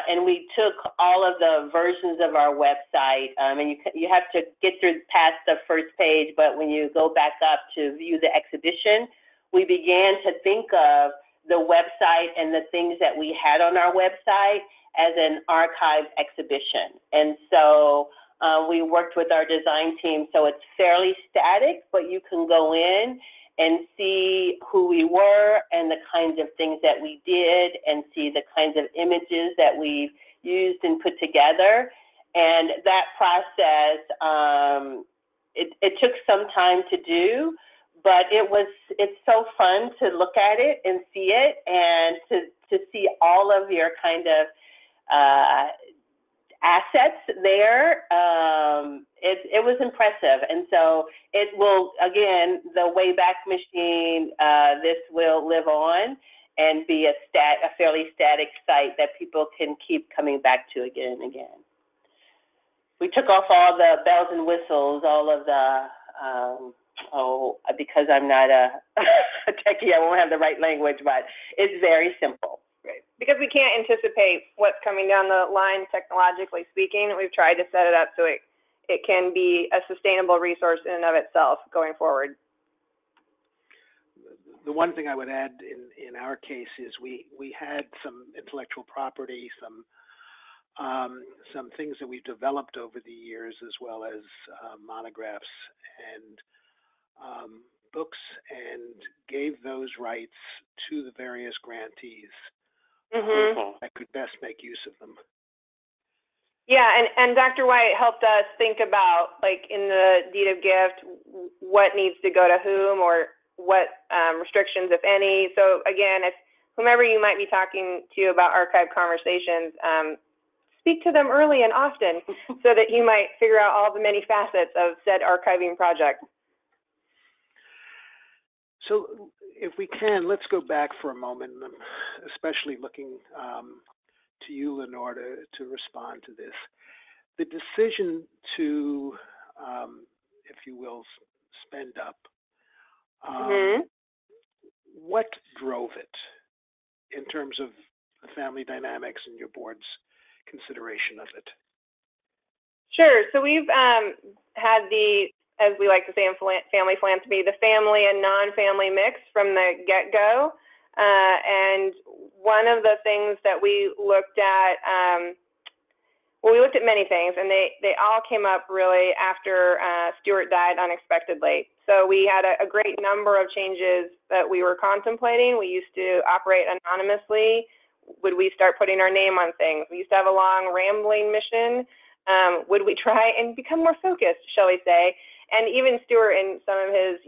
[SPEAKER 4] And we took all of the versions of our website, and you have to get through past the first page, but when you go back up to view the exhibition, we began to think of the website and the things that we had on our website as an archive exhibition. And so we worked with our design team, so it's fairly static, but you can go in and see who we were and the kinds of things that we did, and see the kinds of images that we've used and put together. And that process, it took some time to do, but it's so fun to look at it and see it, and to see all of your kind of assets there. It was impressive. And so it will, again, the Wayback Machine, this will live on and be a fairly static site that people can keep coming back to again and again. We took off all the bells and whistles, all of the, because I'm not a techie, I won't have the right language, but it's very simple.
[SPEAKER 3] Right. Because we can't anticipate what's coming down the line technologically speaking. We've tried to set it up so it can be a sustainable resource in and of itself going forward.
[SPEAKER 2] The one thing I would add in our case is we had some intellectual property, some things that we've developed over the years, as well as monographs and books, and gave those rights to the various grantees that could best make use of them.
[SPEAKER 3] Yeah, and Dr. Wyatt helped us think about, in the deed of gift, what needs to go to whom, or what restrictions, if any. So again, if whomever you might be talking to about archive conversations, speak to them early and often so that you might figure out all the many facets of said archiving project.
[SPEAKER 2] So if we can, let's go back for a moment, especially looking to you, Lenore, to respond to this. The decision to, if you will, spend up, what drove it in terms of the family dynamics and your board's consideration of it?
[SPEAKER 3] Sure. So we've had the, as we like to say in family philanthropy, the family and non-family mix from the get-go. And one of the things that we looked at, we looked at many things, and they all came up really after Stuart died unexpectedly. So we had a great number of changes that we were contemplating. We used to operate anonymously. Would we start putting our name on things? We used to have a long rambling mission. Would we try and become more focused, shall we say? And even Stuart, in some of his,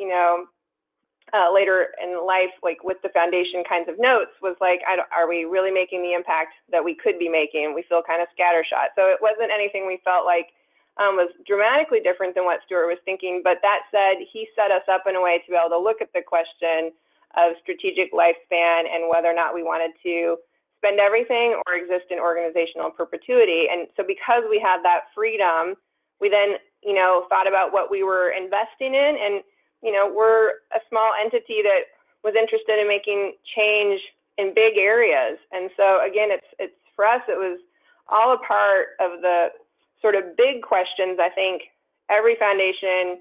[SPEAKER 3] later in life, with the foundation kinds of notes, was like, are we really making the impact that we could be making? We feel kind of scattershot. So it wasn't anything we felt like was dramatically different than what Stuart was thinking. But that said, he set us up in a way to be able to look at the question of strategic lifespan and whether or not we wanted to spend everything or exist in organizational perpetuity. And so because we had that freedom, we then, thought about what we were investing in. And, we're a small entity that was interested in making change in big areas. And so again, it's for us, it was all a part of the sort of big questions I think every foundation,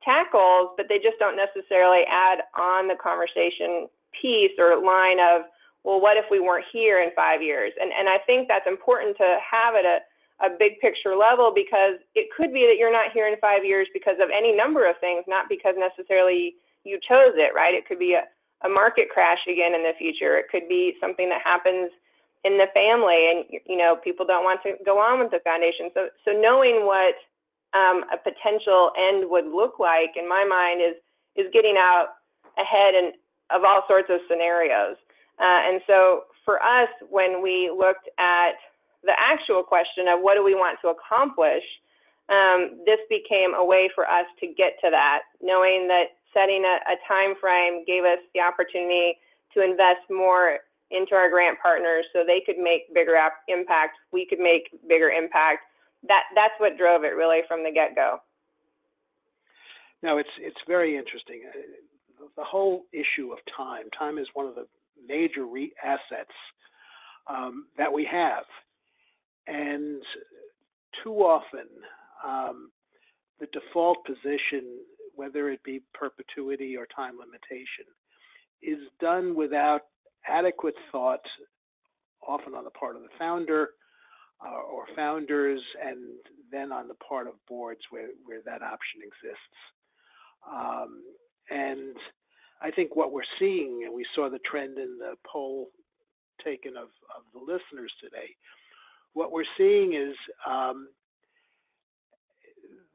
[SPEAKER 3] tackles, but they just don't necessarily add on the conversation piece or line of, well, what if we weren't here in 5 years? And I think that's important to have at a big picture level, because it could be that you're not here in 5 years because of any number of things, not because necessarily you chose it, right? It could be a a market crash again in the future. It could be something that happens in the family, and people don't want to go on with the foundation. So knowing what a potential end would look like, in my mind, is getting out ahead of all sorts of scenarios. And so for us, when we looked at the actual question of what do we want to accomplish, this became a way for us to get to that, knowing that setting a time frame gave us the opportunity to invest more into our grant partners so they could make bigger impact, we could make bigger impact. That's what drove it really from the get-go.
[SPEAKER 2] No, it's very interesting. The whole issue of time. Time is one of the major assets that we have, and too often the default position, whether it be perpetuity or time limitation, is done without adequate thought, often on the part of the founder or founders, and then on the part of boards where that option exists. And I think what we're seeing, and we saw the trend in the poll taken of the listeners today, what we're seeing is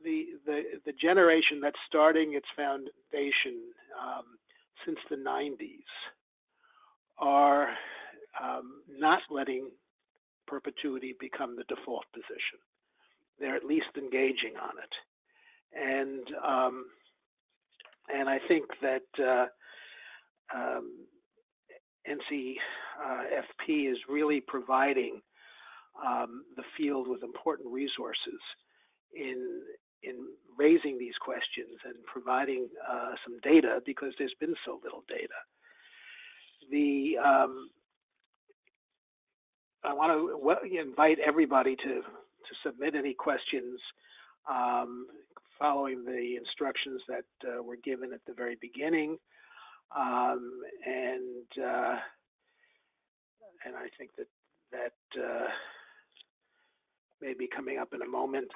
[SPEAKER 2] the generation that's starting its foundation since the 90s are not letting perpetuity become the default position. They're at least engaging on it, and I think that NCFP is really providing the field with important resources in raising these questions and providing some data, because there's been so little data. I want to invite everybody to submit any questions following the instructions that were given at the very beginning, and I think that may be coming up in a moment.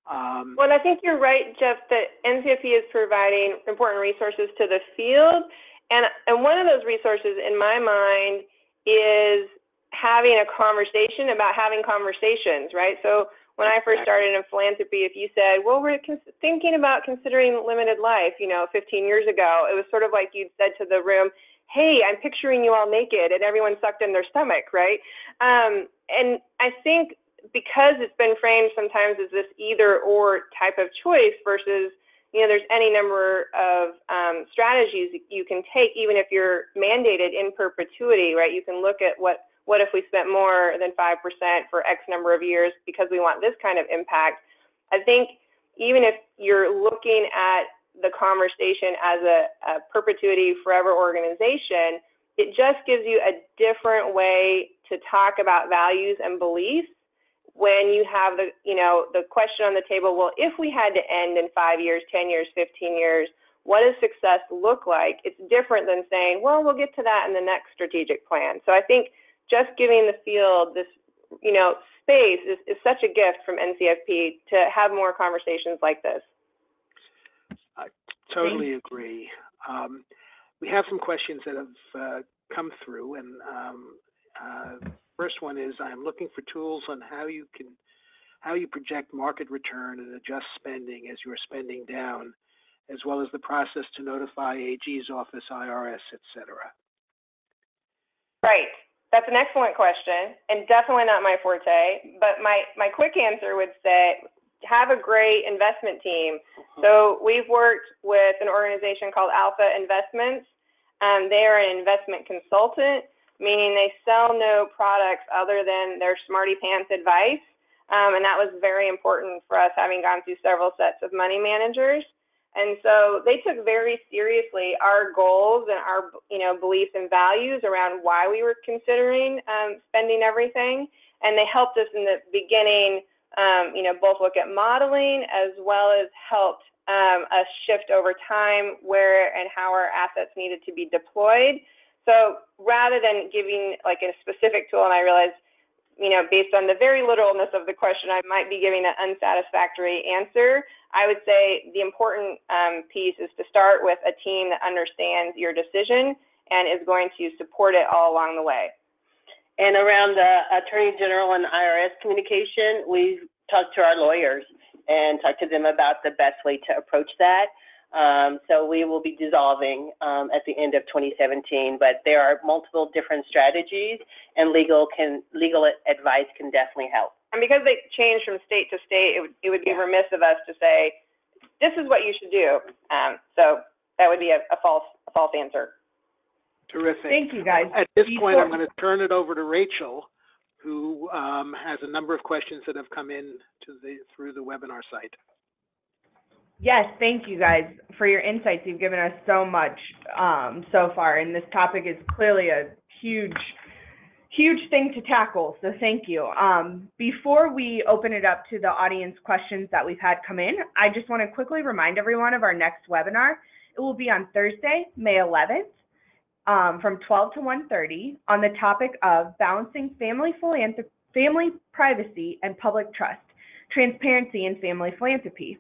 [SPEAKER 3] Well, I think you're right, Jeff, that NCFP is providing important resources to the field. And one of those resources in my mind is having a conversation about having conversations, right? So when I first started in philanthropy, if you said, well, we're thinking about considering limited life, 15 years ago, it was sort of like you'd said to the room, hey, I'm picturing you all naked, and everyone sucked in their stomach, right? And I think because it's been framed sometimes as this either or type of choice versus, there's any number of strategies you can take, even if you're mandated in perpetuity, right? You can look at what if we spent more than 5% for X number of years because we want this kind of impact. I think even if you're looking at the conversation as a perpetuity forever organization, it just gives you a different way to talk about values and beliefs when you have the question on the table, well, if we had to end in 5 years, 10 years, 15 years, what does success look like? It's different than saying, well, we'll get to that in the next strategic plan. So I think just giving the field this, space is such a gift from NCFP to have more conversations like this.
[SPEAKER 2] I totally agree. We have some questions that have come through, and first one is, I'm looking for tools on how you project market return and adjust spending as you're spending down, as well as the process to notify AG's office, IRS, etc.
[SPEAKER 3] Right. That's an excellent question, and definitely not my forte, but my quick answer would say, have a great investment team. So we've worked with an organization called Alpha Investments. They are an investment consultant, meaning they sell no products other than their smarty pants advice. And that was very important for us, having gone through several sets of money managers. And so they took very seriously our goals and our beliefs and values around why we were considering spending everything. And they helped us in the beginning, both look at modeling as well as helped us shift over time where and how our assets needed to be deployed. So rather than giving like a specific tool, and I realized, based on the very literalness of the question, I might be giving an unsatisfactory answer. I would say the important piece is to start with a team that understands your decision and is going to support it all along the way.
[SPEAKER 4] And around the Attorney General and IRS communication, we've talked to our lawyers and talked to them about the best way to approach that. So we will be dissolving at the end of 2017, but there are multiple different strategies, and legal advice can definitely help.
[SPEAKER 3] And because they change from state to state, it would be remiss of us to say, this is what you should do. So that would be a false answer.
[SPEAKER 2] Terrific.
[SPEAKER 1] Thank you, guys.
[SPEAKER 2] At this point, I'm going to turn it over to Rachel, who has a number of questions that have come in through the webinar site.
[SPEAKER 1] Yes, thank you guys for your insights. You've given us so much so far, and this topic is clearly a huge thing to tackle, so thank you. Before we open it up to the audience questions that we've had come in, I just want to quickly remind everyone of our next webinar. It will be on Thursday, May 11th, from 12 to 1:30 on the topic of balancing family privacy and public trust, transparency in family philanthropy.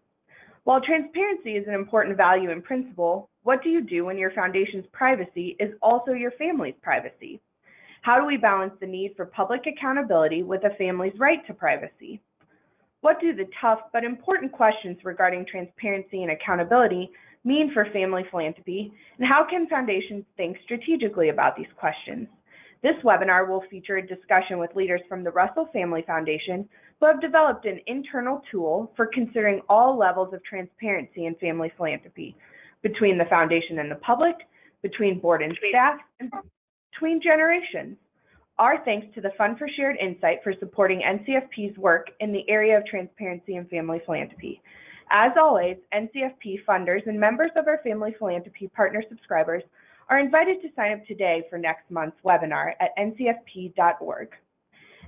[SPEAKER 1] While transparency is an important value and principle, what do you do when your foundation's privacy is also your family's privacy? How do we balance the need for public accountability with a family's right to privacy? What do the tough but important questions regarding transparency and accountability mean for family philanthropy, and how can foundations think strategically about these questions? This webinar will feature a discussion with leaders from the Russell Family Foundation who have developed an internal tool for considering all levels of transparency in family philanthropy, between the foundation and the public, between board and staff, and between generations. Our thanks to the Fund for Shared Insight for supporting NCFP's work in the area of transparency and family philanthropy. As always, NCFP funders and members of our Family Philanthropy Partner subscribers are invited to sign up today for next month's webinar at ncfp.org.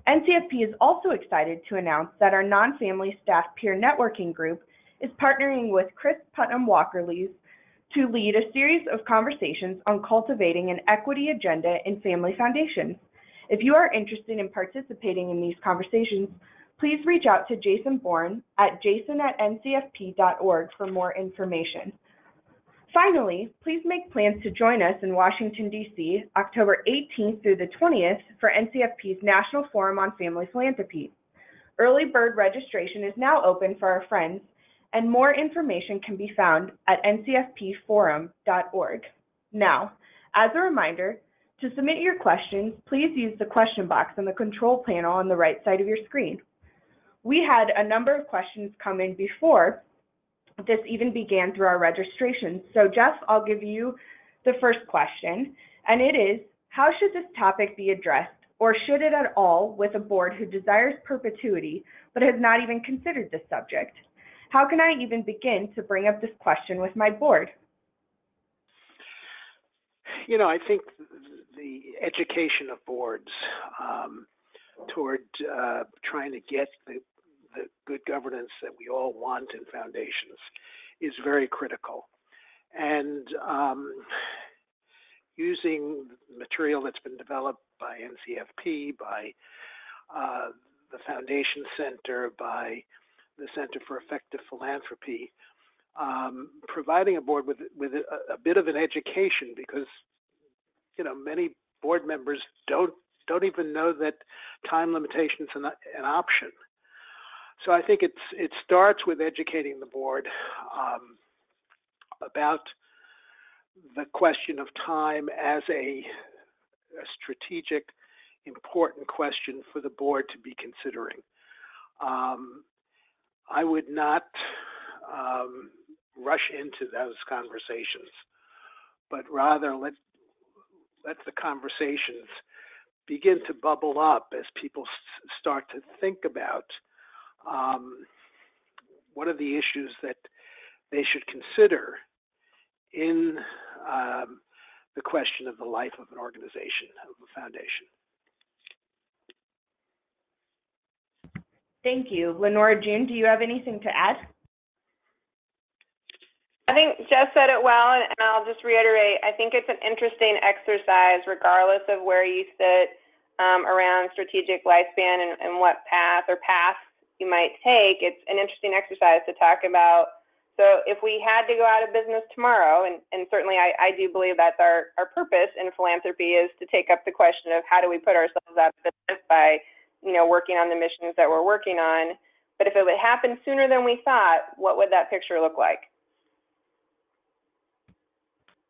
[SPEAKER 1] NCFP is also excited to announce that our non-family staff peer networking group is partnering with Chris Putnam-Walkerlees to lead a series of conversations on cultivating an equity agenda in family foundations. If you are interested in participating in these conversations, please reach out to Jason Bourne at jason@ncfp.org for more information. Finally, please make plans to join us in Washington, D.C., October 18th through the 20th for NCFP's National Forum on Family Philanthropy. Early bird registration is now open for our friends, and more information can be found at ncfpforum.org. Now, as a reminder, to submit your questions, please use the question box on the control panel on the right side of your screen. We had a number of questions come in before this even began through our registration. So Jeff, I'll give you the first question, and it is, how should this topic be addressed, or should it at all, with a board who desires perpetuity but has not even considered this subject? How can I even begin to bring up this question with my board?
[SPEAKER 2] You know, I think the education of boards toward trying to get the good governance that we all want in foundations is very critical. And using material that's been developed by NCFP, by the Foundation Center, by the Center for Effective Philanthropy, providing a board with a bit of an education, because you know many board members don't even know that time limitation is an option. So I think it starts with educating the board about the question of time as a strategic, important question for the board to be considering. I would not rush into those conversations, but rather let the conversations begin to bubble up as people start to think about what are the issues that they should consider in the question of the life of an organization, of a foundation.
[SPEAKER 1] Thank you. Lenora June, do you have anything to add?
[SPEAKER 3] I think Jess said it well, and I'll just reiterate, I think it's an interesting exercise regardless of where you sit around strategic lifespan and what path or paths you might take. It's an interesting exercise to talk about So if we had to go out of business tomorrow, and certainly I do believe that's our purpose in philanthropy, is to take up the question of how do we put ourselves out of business by, working on the missions that we're working on. But if it would happen sooner than we thought, what would that picture look like?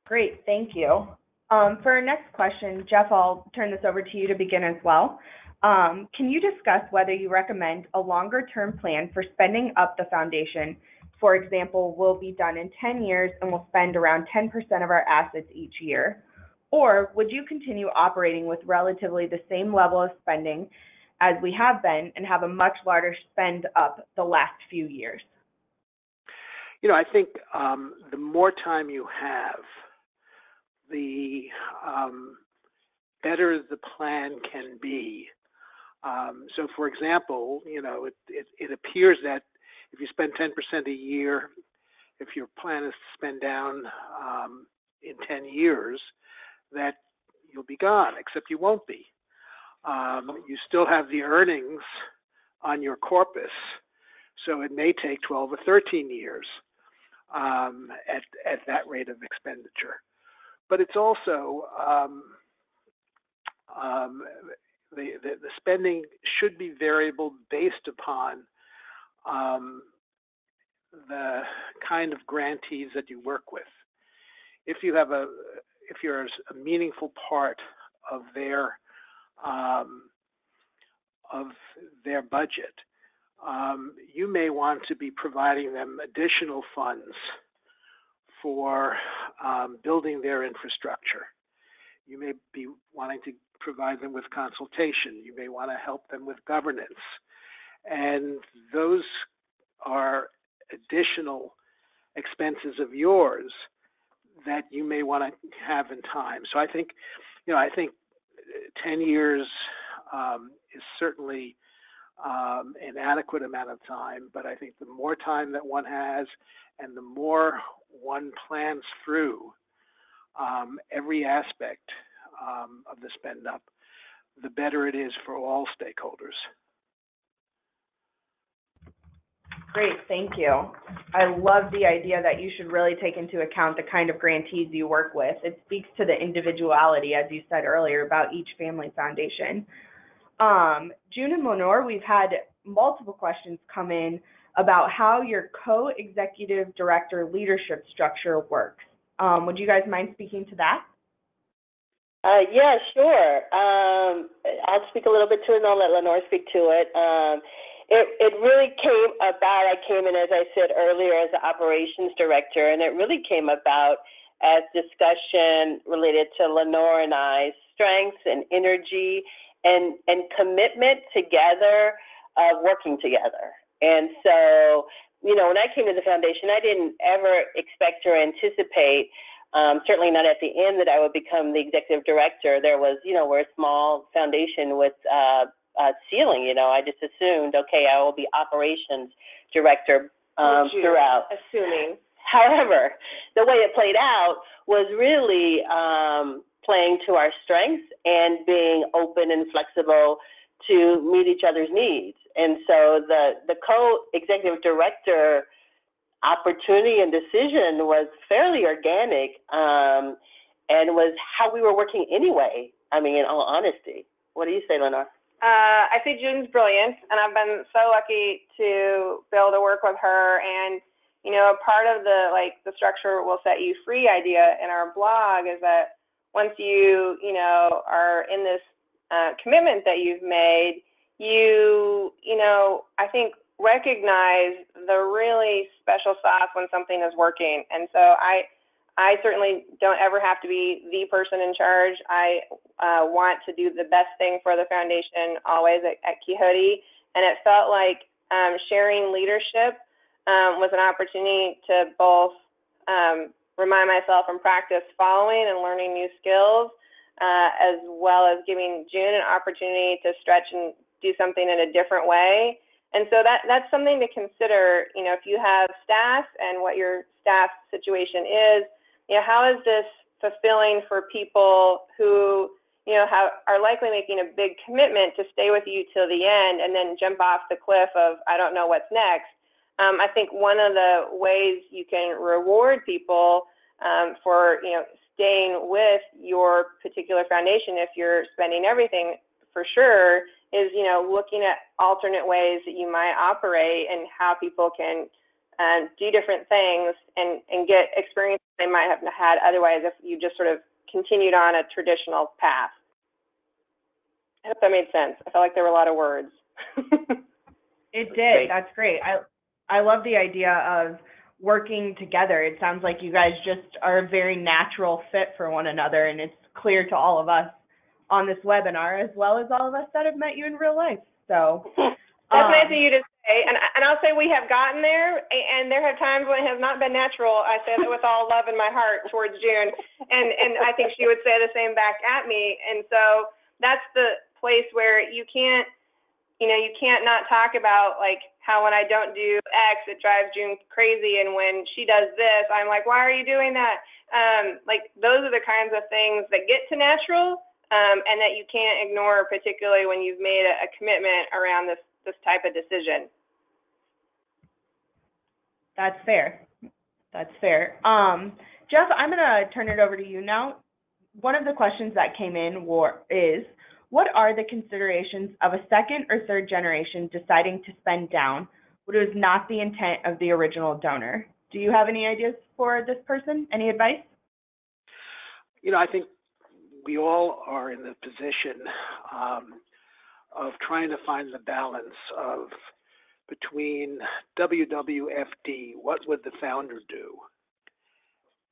[SPEAKER 1] Great, thank you. For our next question, Jeff, I'll turn this over to you to begin as well. Can you discuss whether you recommend a longer-term plan for spending up the foundation? For example, will be done in 10 years and will spend around 10% of our assets each year? Or would you continue operating with relatively the same level of spending as we have been and have a much larger spend up the last few years?
[SPEAKER 2] I think the more time you have, the better the plan can be. So, for example, it appears that if you spend 10% a year, if your plan is to spend down in 10 years, that you'll be gone, except you won't be. You still have the earnings on your corpus, so it may take 12 or 13 years at that rate of expenditure. But it's also the spending should be variable based upon the kind of grantees that you work with. If you're a meaningful part of their budget, you may want to be providing them additional funds for building their infrastructure. You may be wanting to provide them with consultation. You may want to help them with governance. And those are additional expenses of yours that you may want to have in time. So I think 10 years is certainly an adequate amount of time, but I think the more time that one has and the more one plans through every aspect of the spend up, the better it is for all stakeholders.
[SPEAKER 1] Great, thank you. I love the idea that you should really take into account the kind of grantees you work with. It speaks to the individuality, as you said earlier, about each family foundation. June and Lenore, we've had multiple questions come in about how your co-executive director leadership structure works. Would you guys mind speaking to that?
[SPEAKER 4] Yeah, sure. I'll speak a little bit to it and I'll let Lenore speak to it. It really came about, I came in, as I said earlier, as an operations director, and it really came about as discussion related to Lenore and I's strengths and energy and commitment together of working together. And so, when I came to the foundation, I didn't ever expect or anticipate, certainly not at the end, that I would become the executive director. There was, we're a small foundation with ceiling, I just assumed, okay, I will be operations director throughout.
[SPEAKER 3] Assuming.
[SPEAKER 4] However, the way it played out was really playing to our strengths and being open and flexible to meet each other's needs. And so the co-executive director opportunity and decision was fairly organic and was how we were working anyway, in all honesty. What do you say, Lenore?
[SPEAKER 3] I think June's brilliant, and I've been so lucky to be able to work with her. And, part of the structure will set you free idea in our blog is that once you, are in this commitment that you've made, you I think recognize the really special sauce when something is working. And so I certainly don't ever have to be the person in charge. I want to do the best thing for the foundation always at Quixote. And it felt like sharing leadership was an opportunity to both remind myself and practice following and learning new skills, as well as giving June an opportunity to stretch and do something in a different way. And so that's something to consider, if you have staff and what your staff situation is, how is this fulfilling for people who, are likely making a big commitment to stay with you till the end and then jump off the cliff of, I don't know what's next. I think one of the ways you can reward people for, staying with your particular foundation, if you're spending everything, for sure, is, looking at alternate ways that you might operate and how people can do different things and get experience they might have had otherwise if you just sort of continued on a traditional path. I hope that made sense. I felt like there were a lot of words.
[SPEAKER 1] It did. That's great. I love the idea of working together. It sounds like you guys just are a very natural fit for one another, and it's clear to all of us on this webinar, as well as all of us that have met you in real life. So
[SPEAKER 3] that's nice of you to say, and I'll say we have gotten there, and there have times when it has not been natural. I say that with all love in my heart towards June, and I think she would say the same back at me. And so that's the place where you can't not talk about like how when I don't do X, it drives June crazy, and when she does this, I'm like, why are you doing that? Like those are the kinds of things that get to natural, and that you can't ignore, particularly when you've made a commitment around this type of decision.
[SPEAKER 1] That's fair. That's fair. Jeff, I'm going to turn it over to you now. One of the questions that came in is, what are the considerations of a second or third generation deciding to spend down what was not the intent of the original donor? Do you have any ideas for this person? Any advice?
[SPEAKER 2] I think we all are in the position of trying to find the balance of between WWFD, what would the founder do,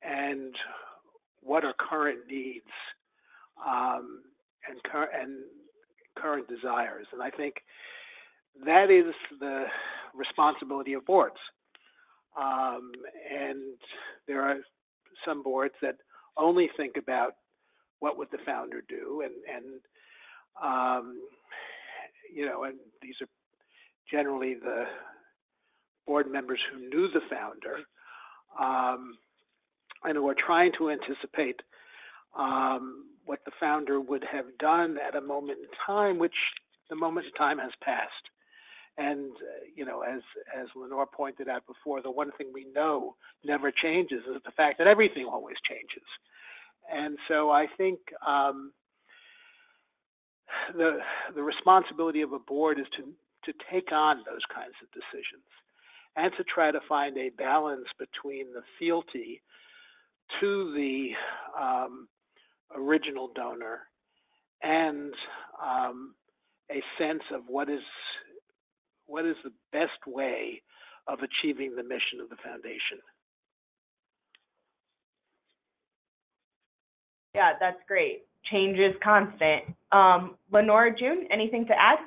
[SPEAKER 2] and what are current needs and current desires. And I think that is the responsibility of boards. And there are some boards that only think about what would the founder do, and these are generally the board members who knew the founder and who are trying to anticipate what the founder would have done at a moment in time, which the moment in time has passed. And, as Lenore pointed out before, the one thing we know never changes is the fact that everything always changes. And so I think the responsibility of a board is to take on those kinds of decisions and to try to find a balance between the fealty to the original donor and a sense of what is the best way of achieving the mission of the foundation.
[SPEAKER 1] Yeah, that's great. Change is constant. Lenore, June, anything to add?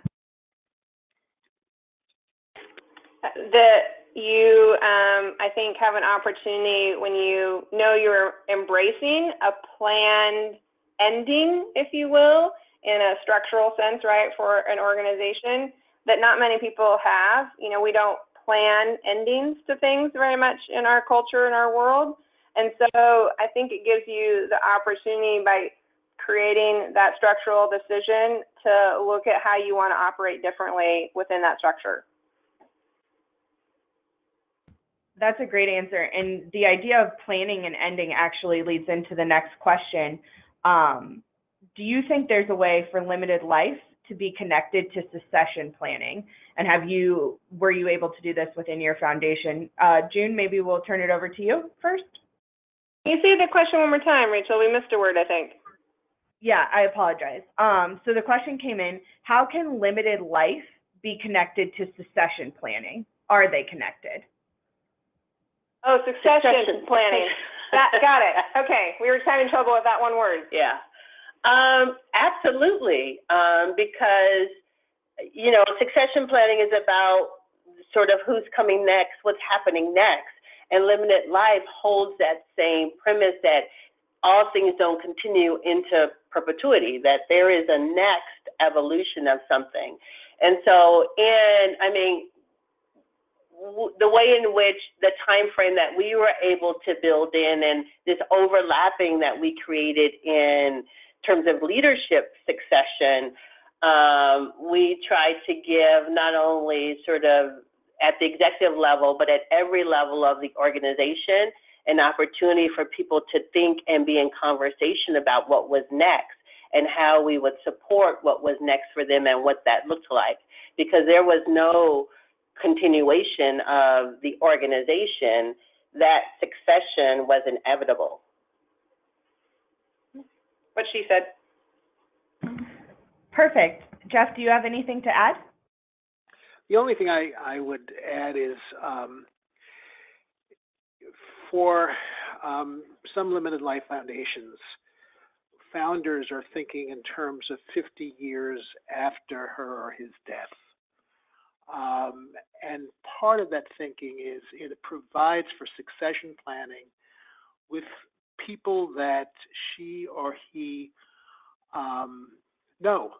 [SPEAKER 3] You, I think, have an opportunity when you know you're embracing a planned ending, if you will, in a structural sense, right, for an organization that not many people have. We don't plan endings to things very much in our culture, in our world. And so I think it gives you the opportunity by creating that structural decision to look at how you want to operate differently within that structure.
[SPEAKER 1] That's a great answer. And the idea of planning and ending actually leads into the next question. Do you think there's a way for limited life to be connected to succession planning? And were you able to do this within your foundation? June, maybe we'll turn it over to you first.
[SPEAKER 3] Can you say the question one more time, Rachel? We missed a word, I think.
[SPEAKER 1] Yeah, I apologize. So the question came in, how can limited life be connected to succession planning? Are they connected?
[SPEAKER 3] Oh, succession planning. Got it. Okay, we were having trouble with that one word.
[SPEAKER 4] Yeah, absolutely. Because, succession planning is about sort of who's coming next, what's happening next. And limited life holds that same premise that all things don't continue into perpetuity, that there is a next evolution of something. And so, the way in which the time frame that we were able to build in and this overlapping that we created in terms of leadership succession, we tried to give not only sort of at the executive level, but at every level of the organization, an opportunity for people to think and be in conversation about what was next and how we would support what was next for them and what that looked like. Because there was no continuation of the organization, that succession was inevitable.
[SPEAKER 3] What she said.
[SPEAKER 1] Perfect. Jeff, do you have anything to add?
[SPEAKER 2] The only thing I would add is for some limited life foundations, founders are thinking in terms of 50 years after her or his death. And part of that thinking is it provides for succession planning with people that she or he know,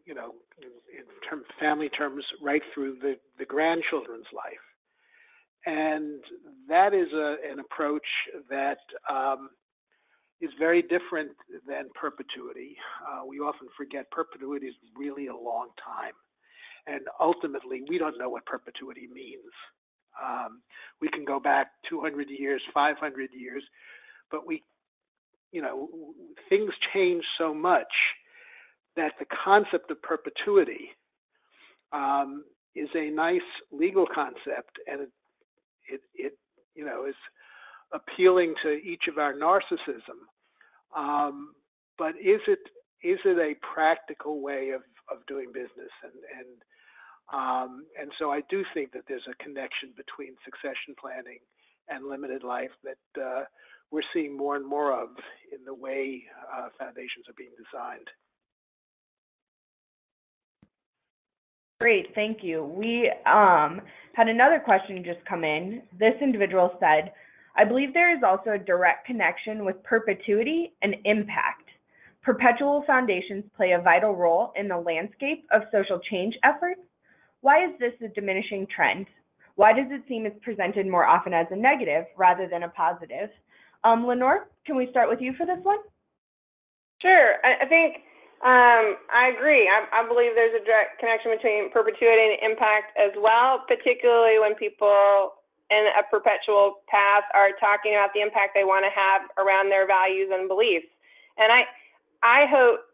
[SPEAKER 2] in family terms, right through the grandchildren's life. And that is an approach that is very different than perpetuity. We often forget perpetuity is really a long time. And ultimately, we don't know what perpetuity means. We can go back 200 years, 500 years, but things change so much that the concept of perpetuity is a nice legal concept, and it is appealing to each of our narcissism. But is it a practical way of doing business? And so I do think that there's a connection between succession planning and limited life that we're seeing more and more of in the way foundations are being designed.
[SPEAKER 1] Great, thank you. We had another question just come in. This individual said, I believe there is also a direct connection with perpetuity and impact. Perpetual foundations play a vital role in the landscape of social change efforts. Why is this a diminishing trend? Why does it seem it's presented more often as a negative rather than a positive? Lenore, can we start with you for this one?
[SPEAKER 3] Sure. I think I agree. I believe there's a direct connection between perpetuity and impact as well, particularly when people in a perpetual path are talking about the impact they want to have around their values and beliefs. And I hope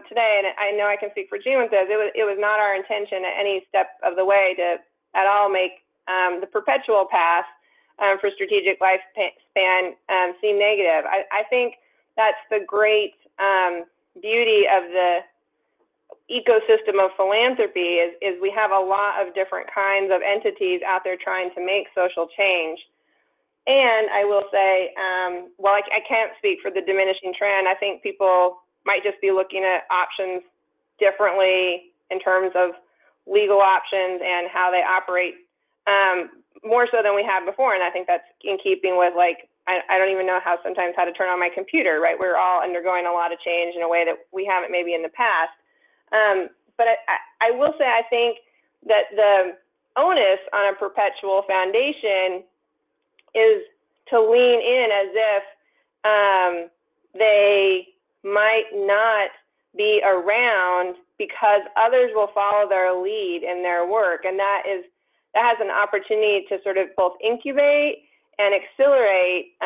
[SPEAKER 3] today, and I know I can speak for Jean with this, it was not our intention at any step of the way to at all make the perpetual path for strategic lifespan seem negative. I think that's the great beauty of the ecosystem of philanthropy is we have a lot of different kinds of entities out there trying to make social change. And I will say, while I can't speak for the diminishing trend, I think people might just be looking at options differently in terms of legal options and how they operate more so than we have before. And I think that's in keeping with, like, I don't even know how to turn on my computer, right? We're all undergoing a lot of change in a way that we haven't maybe in the past. But I will say, I think that the onus on a perpetual foundation is to lean in as if they might not be around because others will follow their lead in their work. And that has an opportunity to sort of both incubate and accelerate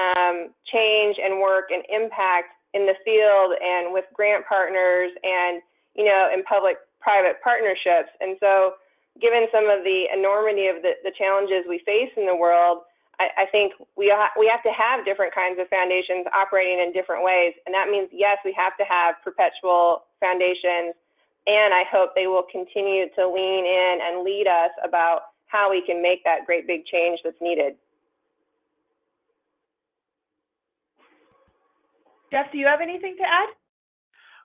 [SPEAKER 3] change and work and impact in the field and with grant partners and, in public-private partnerships. And so given some of the enormity of the challenges we face in the world, I think we have to have different kinds of foundations operating in different ways. And that means, yes, we have to have perpetual foundations, and I hope they will continue to lean in and lead us about how we can make that great big change that's needed.
[SPEAKER 1] Jeff, do you have anything to add?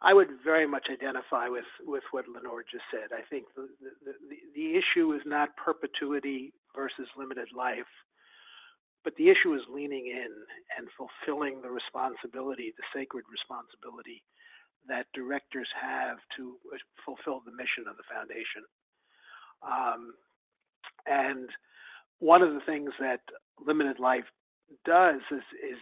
[SPEAKER 2] I would very much identify with what Lenore just said. I think the issue is not perpetuity versus limited life, but the issue is leaning in and fulfilling the responsibility, the sacred responsibility that directors have to fulfill the mission of the foundation. And one of the things that limited life does is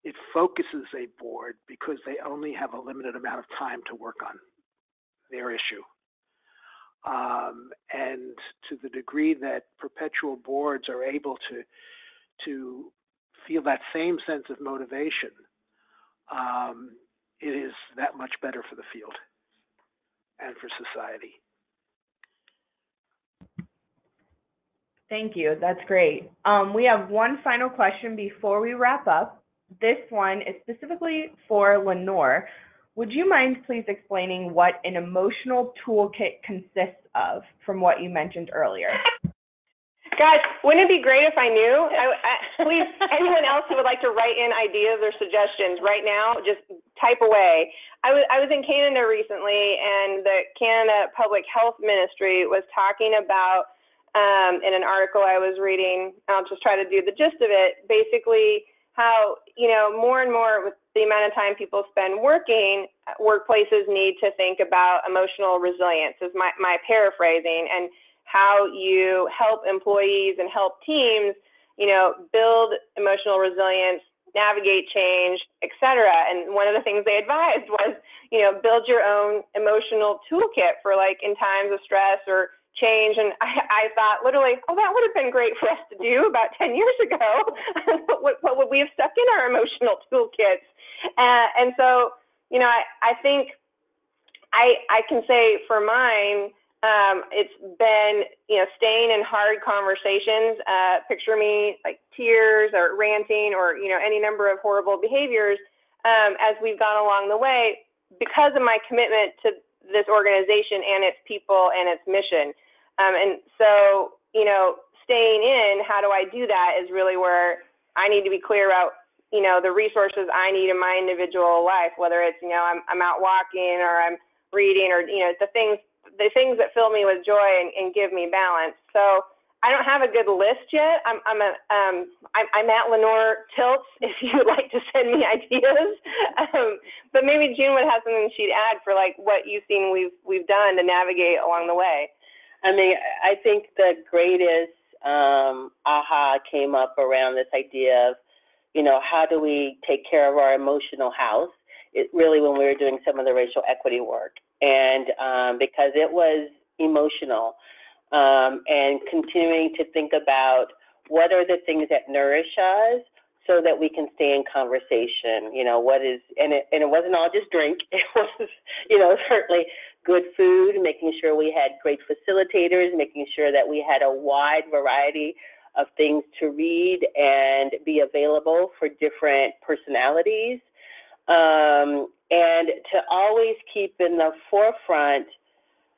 [SPEAKER 2] it focuses a board because they only have a limited amount of time to work on their issue. And to the degree that perpetual boards are able to feel that same sense of motivation, it is that much better for the field and for society.
[SPEAKER 1] Thank you. That's great. We have one final question before we wrap up. This one is specifically for Lenore. Would you mind please explaining what an emotional toolkit consists of from what you mentioned earlier?
[SPEAKER 3] Gosh, wouldn't it be great if I knew? Please, anyone else who would like to write in ideas or suggestions right now, just type away. I was in Canada recently, and the Canada Public Health Ministry was talking about, in an article I was reading, I'll just try to do the gist of it, basically how, more and more with the amount of time people spend working, workplaces need to think about emotional resilience, is my paraphrasing, and how you help employees and help teams, build emotional resilience, navigate change, et cetera. And one of the things they advised was, build your own emotional toolkit for like in times of stress or change. And I thought literally, oh, that would have been great for us to do about 10 years ago. what would we have stuck in our emotional toolkits? And so, I think I can say for mine, it's been, staying in hard conversations, picture me like tears or ranting or, any number of horrible behaviors, as we've gone along the way because of my commitment to this organization and its people and its mission. And so, staying in, how do I do that is really where I need to be clear about, the resources I need in my individual life, whether it's, I'm out walking or I'm reading or, the things that fill me with joy and give me balance. So I don't have a good list yet. I'm at Lenore Tilts if you would like to send me ideas. But maybe June would have something she'd add for like what you've seen we've done to navigate along the way.
[SPEAKER 4] I mean, I think the greatest aha came up around this idea of, how do we take care of our emotional house? It really when we were doing some of the racial equity work. And because it was emotional, and continuing to think about what are the things that nourish us so that we can stay in conversation, and it wasn't all just drink, it was, certainly good food, making sure we had great facilitators, making sure that we had a wide variety of things to read and be available for different personalities. And to always keep in the forefront,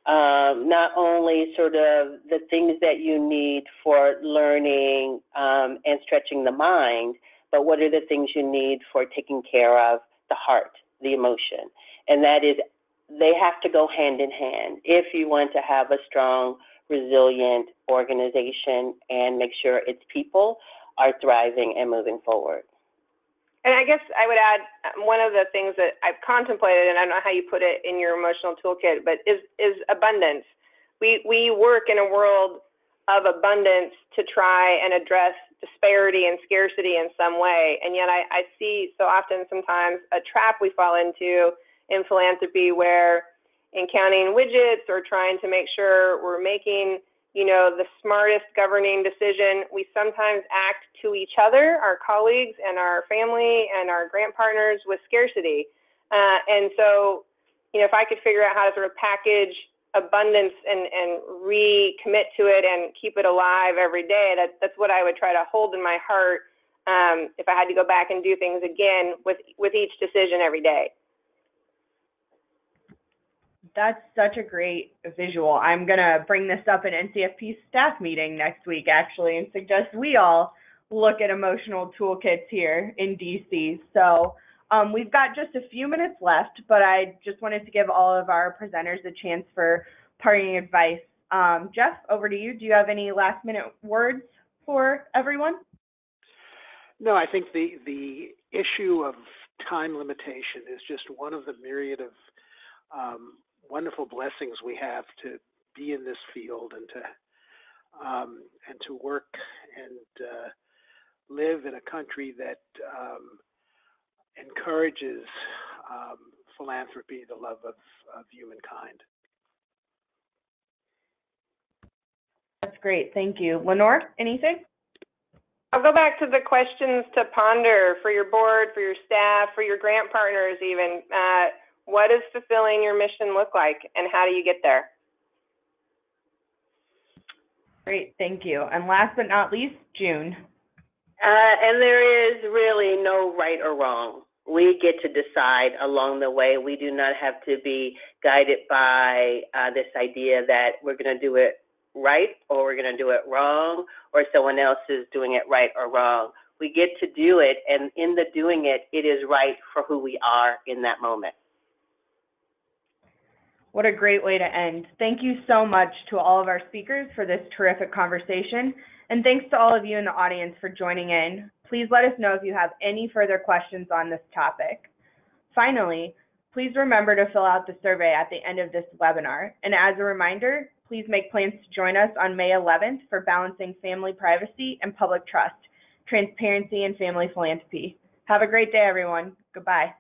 [SPEAKER 4] not only sort of the things that you need for learning and stretching the mind, but what are the things you need for taking care of the heart, the emotion. And that is, they have to go hand in hand if you want to have a strong, resilient organization and make sure its people are thriving and moving forward.
[SPEAKER 3] And I guess I would add one of the things that I've contemplated, and I don't know how you put it in your emotional toolkit, but is abundance. We work in a world of abundance to try and address disparity and scarcity in some way. And yet I see so often sometimes a trap we fall into in philanthropy where in counting widgets or trying to make sure we're making the smartest governing decision, we sometimes act to each other, our colleagues and our family and our grant partners with scarcity. And so, if I could figure out how to sort of package abundance and recommit to it and keep it alive every day, that's what I would try to hold in my heart if I had to go back and do things again with each decision every day.
[SPEAKER 1] That's such a great visual. I'm going to bring this up in NCFP staff meeting next week, actually, and suggest we all look at emotional toolkits here in DC. So we've got just a few minutes left, but I just wanted to give all of our presenters a chance for parting advice. Jeff, over to you. Do you have any last minute words for everyone?
[SPEAKER 2] No, I think the issue of time limitation is just one of the myriad of wonderful blessings we have to be in this field and to work and live in a country that encourages philanthropy, the love of humankind.
[SPEAKER 1] That's great. Thank you. Lenore, anything?
[SPEAKER 3] I'll go back to the questions to ponder for your board, for your staff, for your grant partners even. What does fulfilling your mission look like, and how do you get there?
[SPEAKER 1] Great, thank you. And last but not least, June.
[SPEAKER 4] And there is really no right or wrong. We get to decide along the way. We do not have to be guided by this idea that we're going to do it right or we're going to do it wrong or someone else is doing it right or wrong. We get to do it, and in the doing it, it is right for who we are in that moment.
[SPEAKER 1] What a great way to end. Thank you so much to all of our speakers for this terrific conversation, and thanks to all of you in the audience for joining in. Please let us know if you have any further questions on this topic. Finally, please remember to fill out the survey at the end of this webinar. And as a reminder, please make plans to join us on May 11th for Balancing Family Privacy and Public Trust, Transparency and Family Philanthropy. Have a great day, everyone. Goodbye.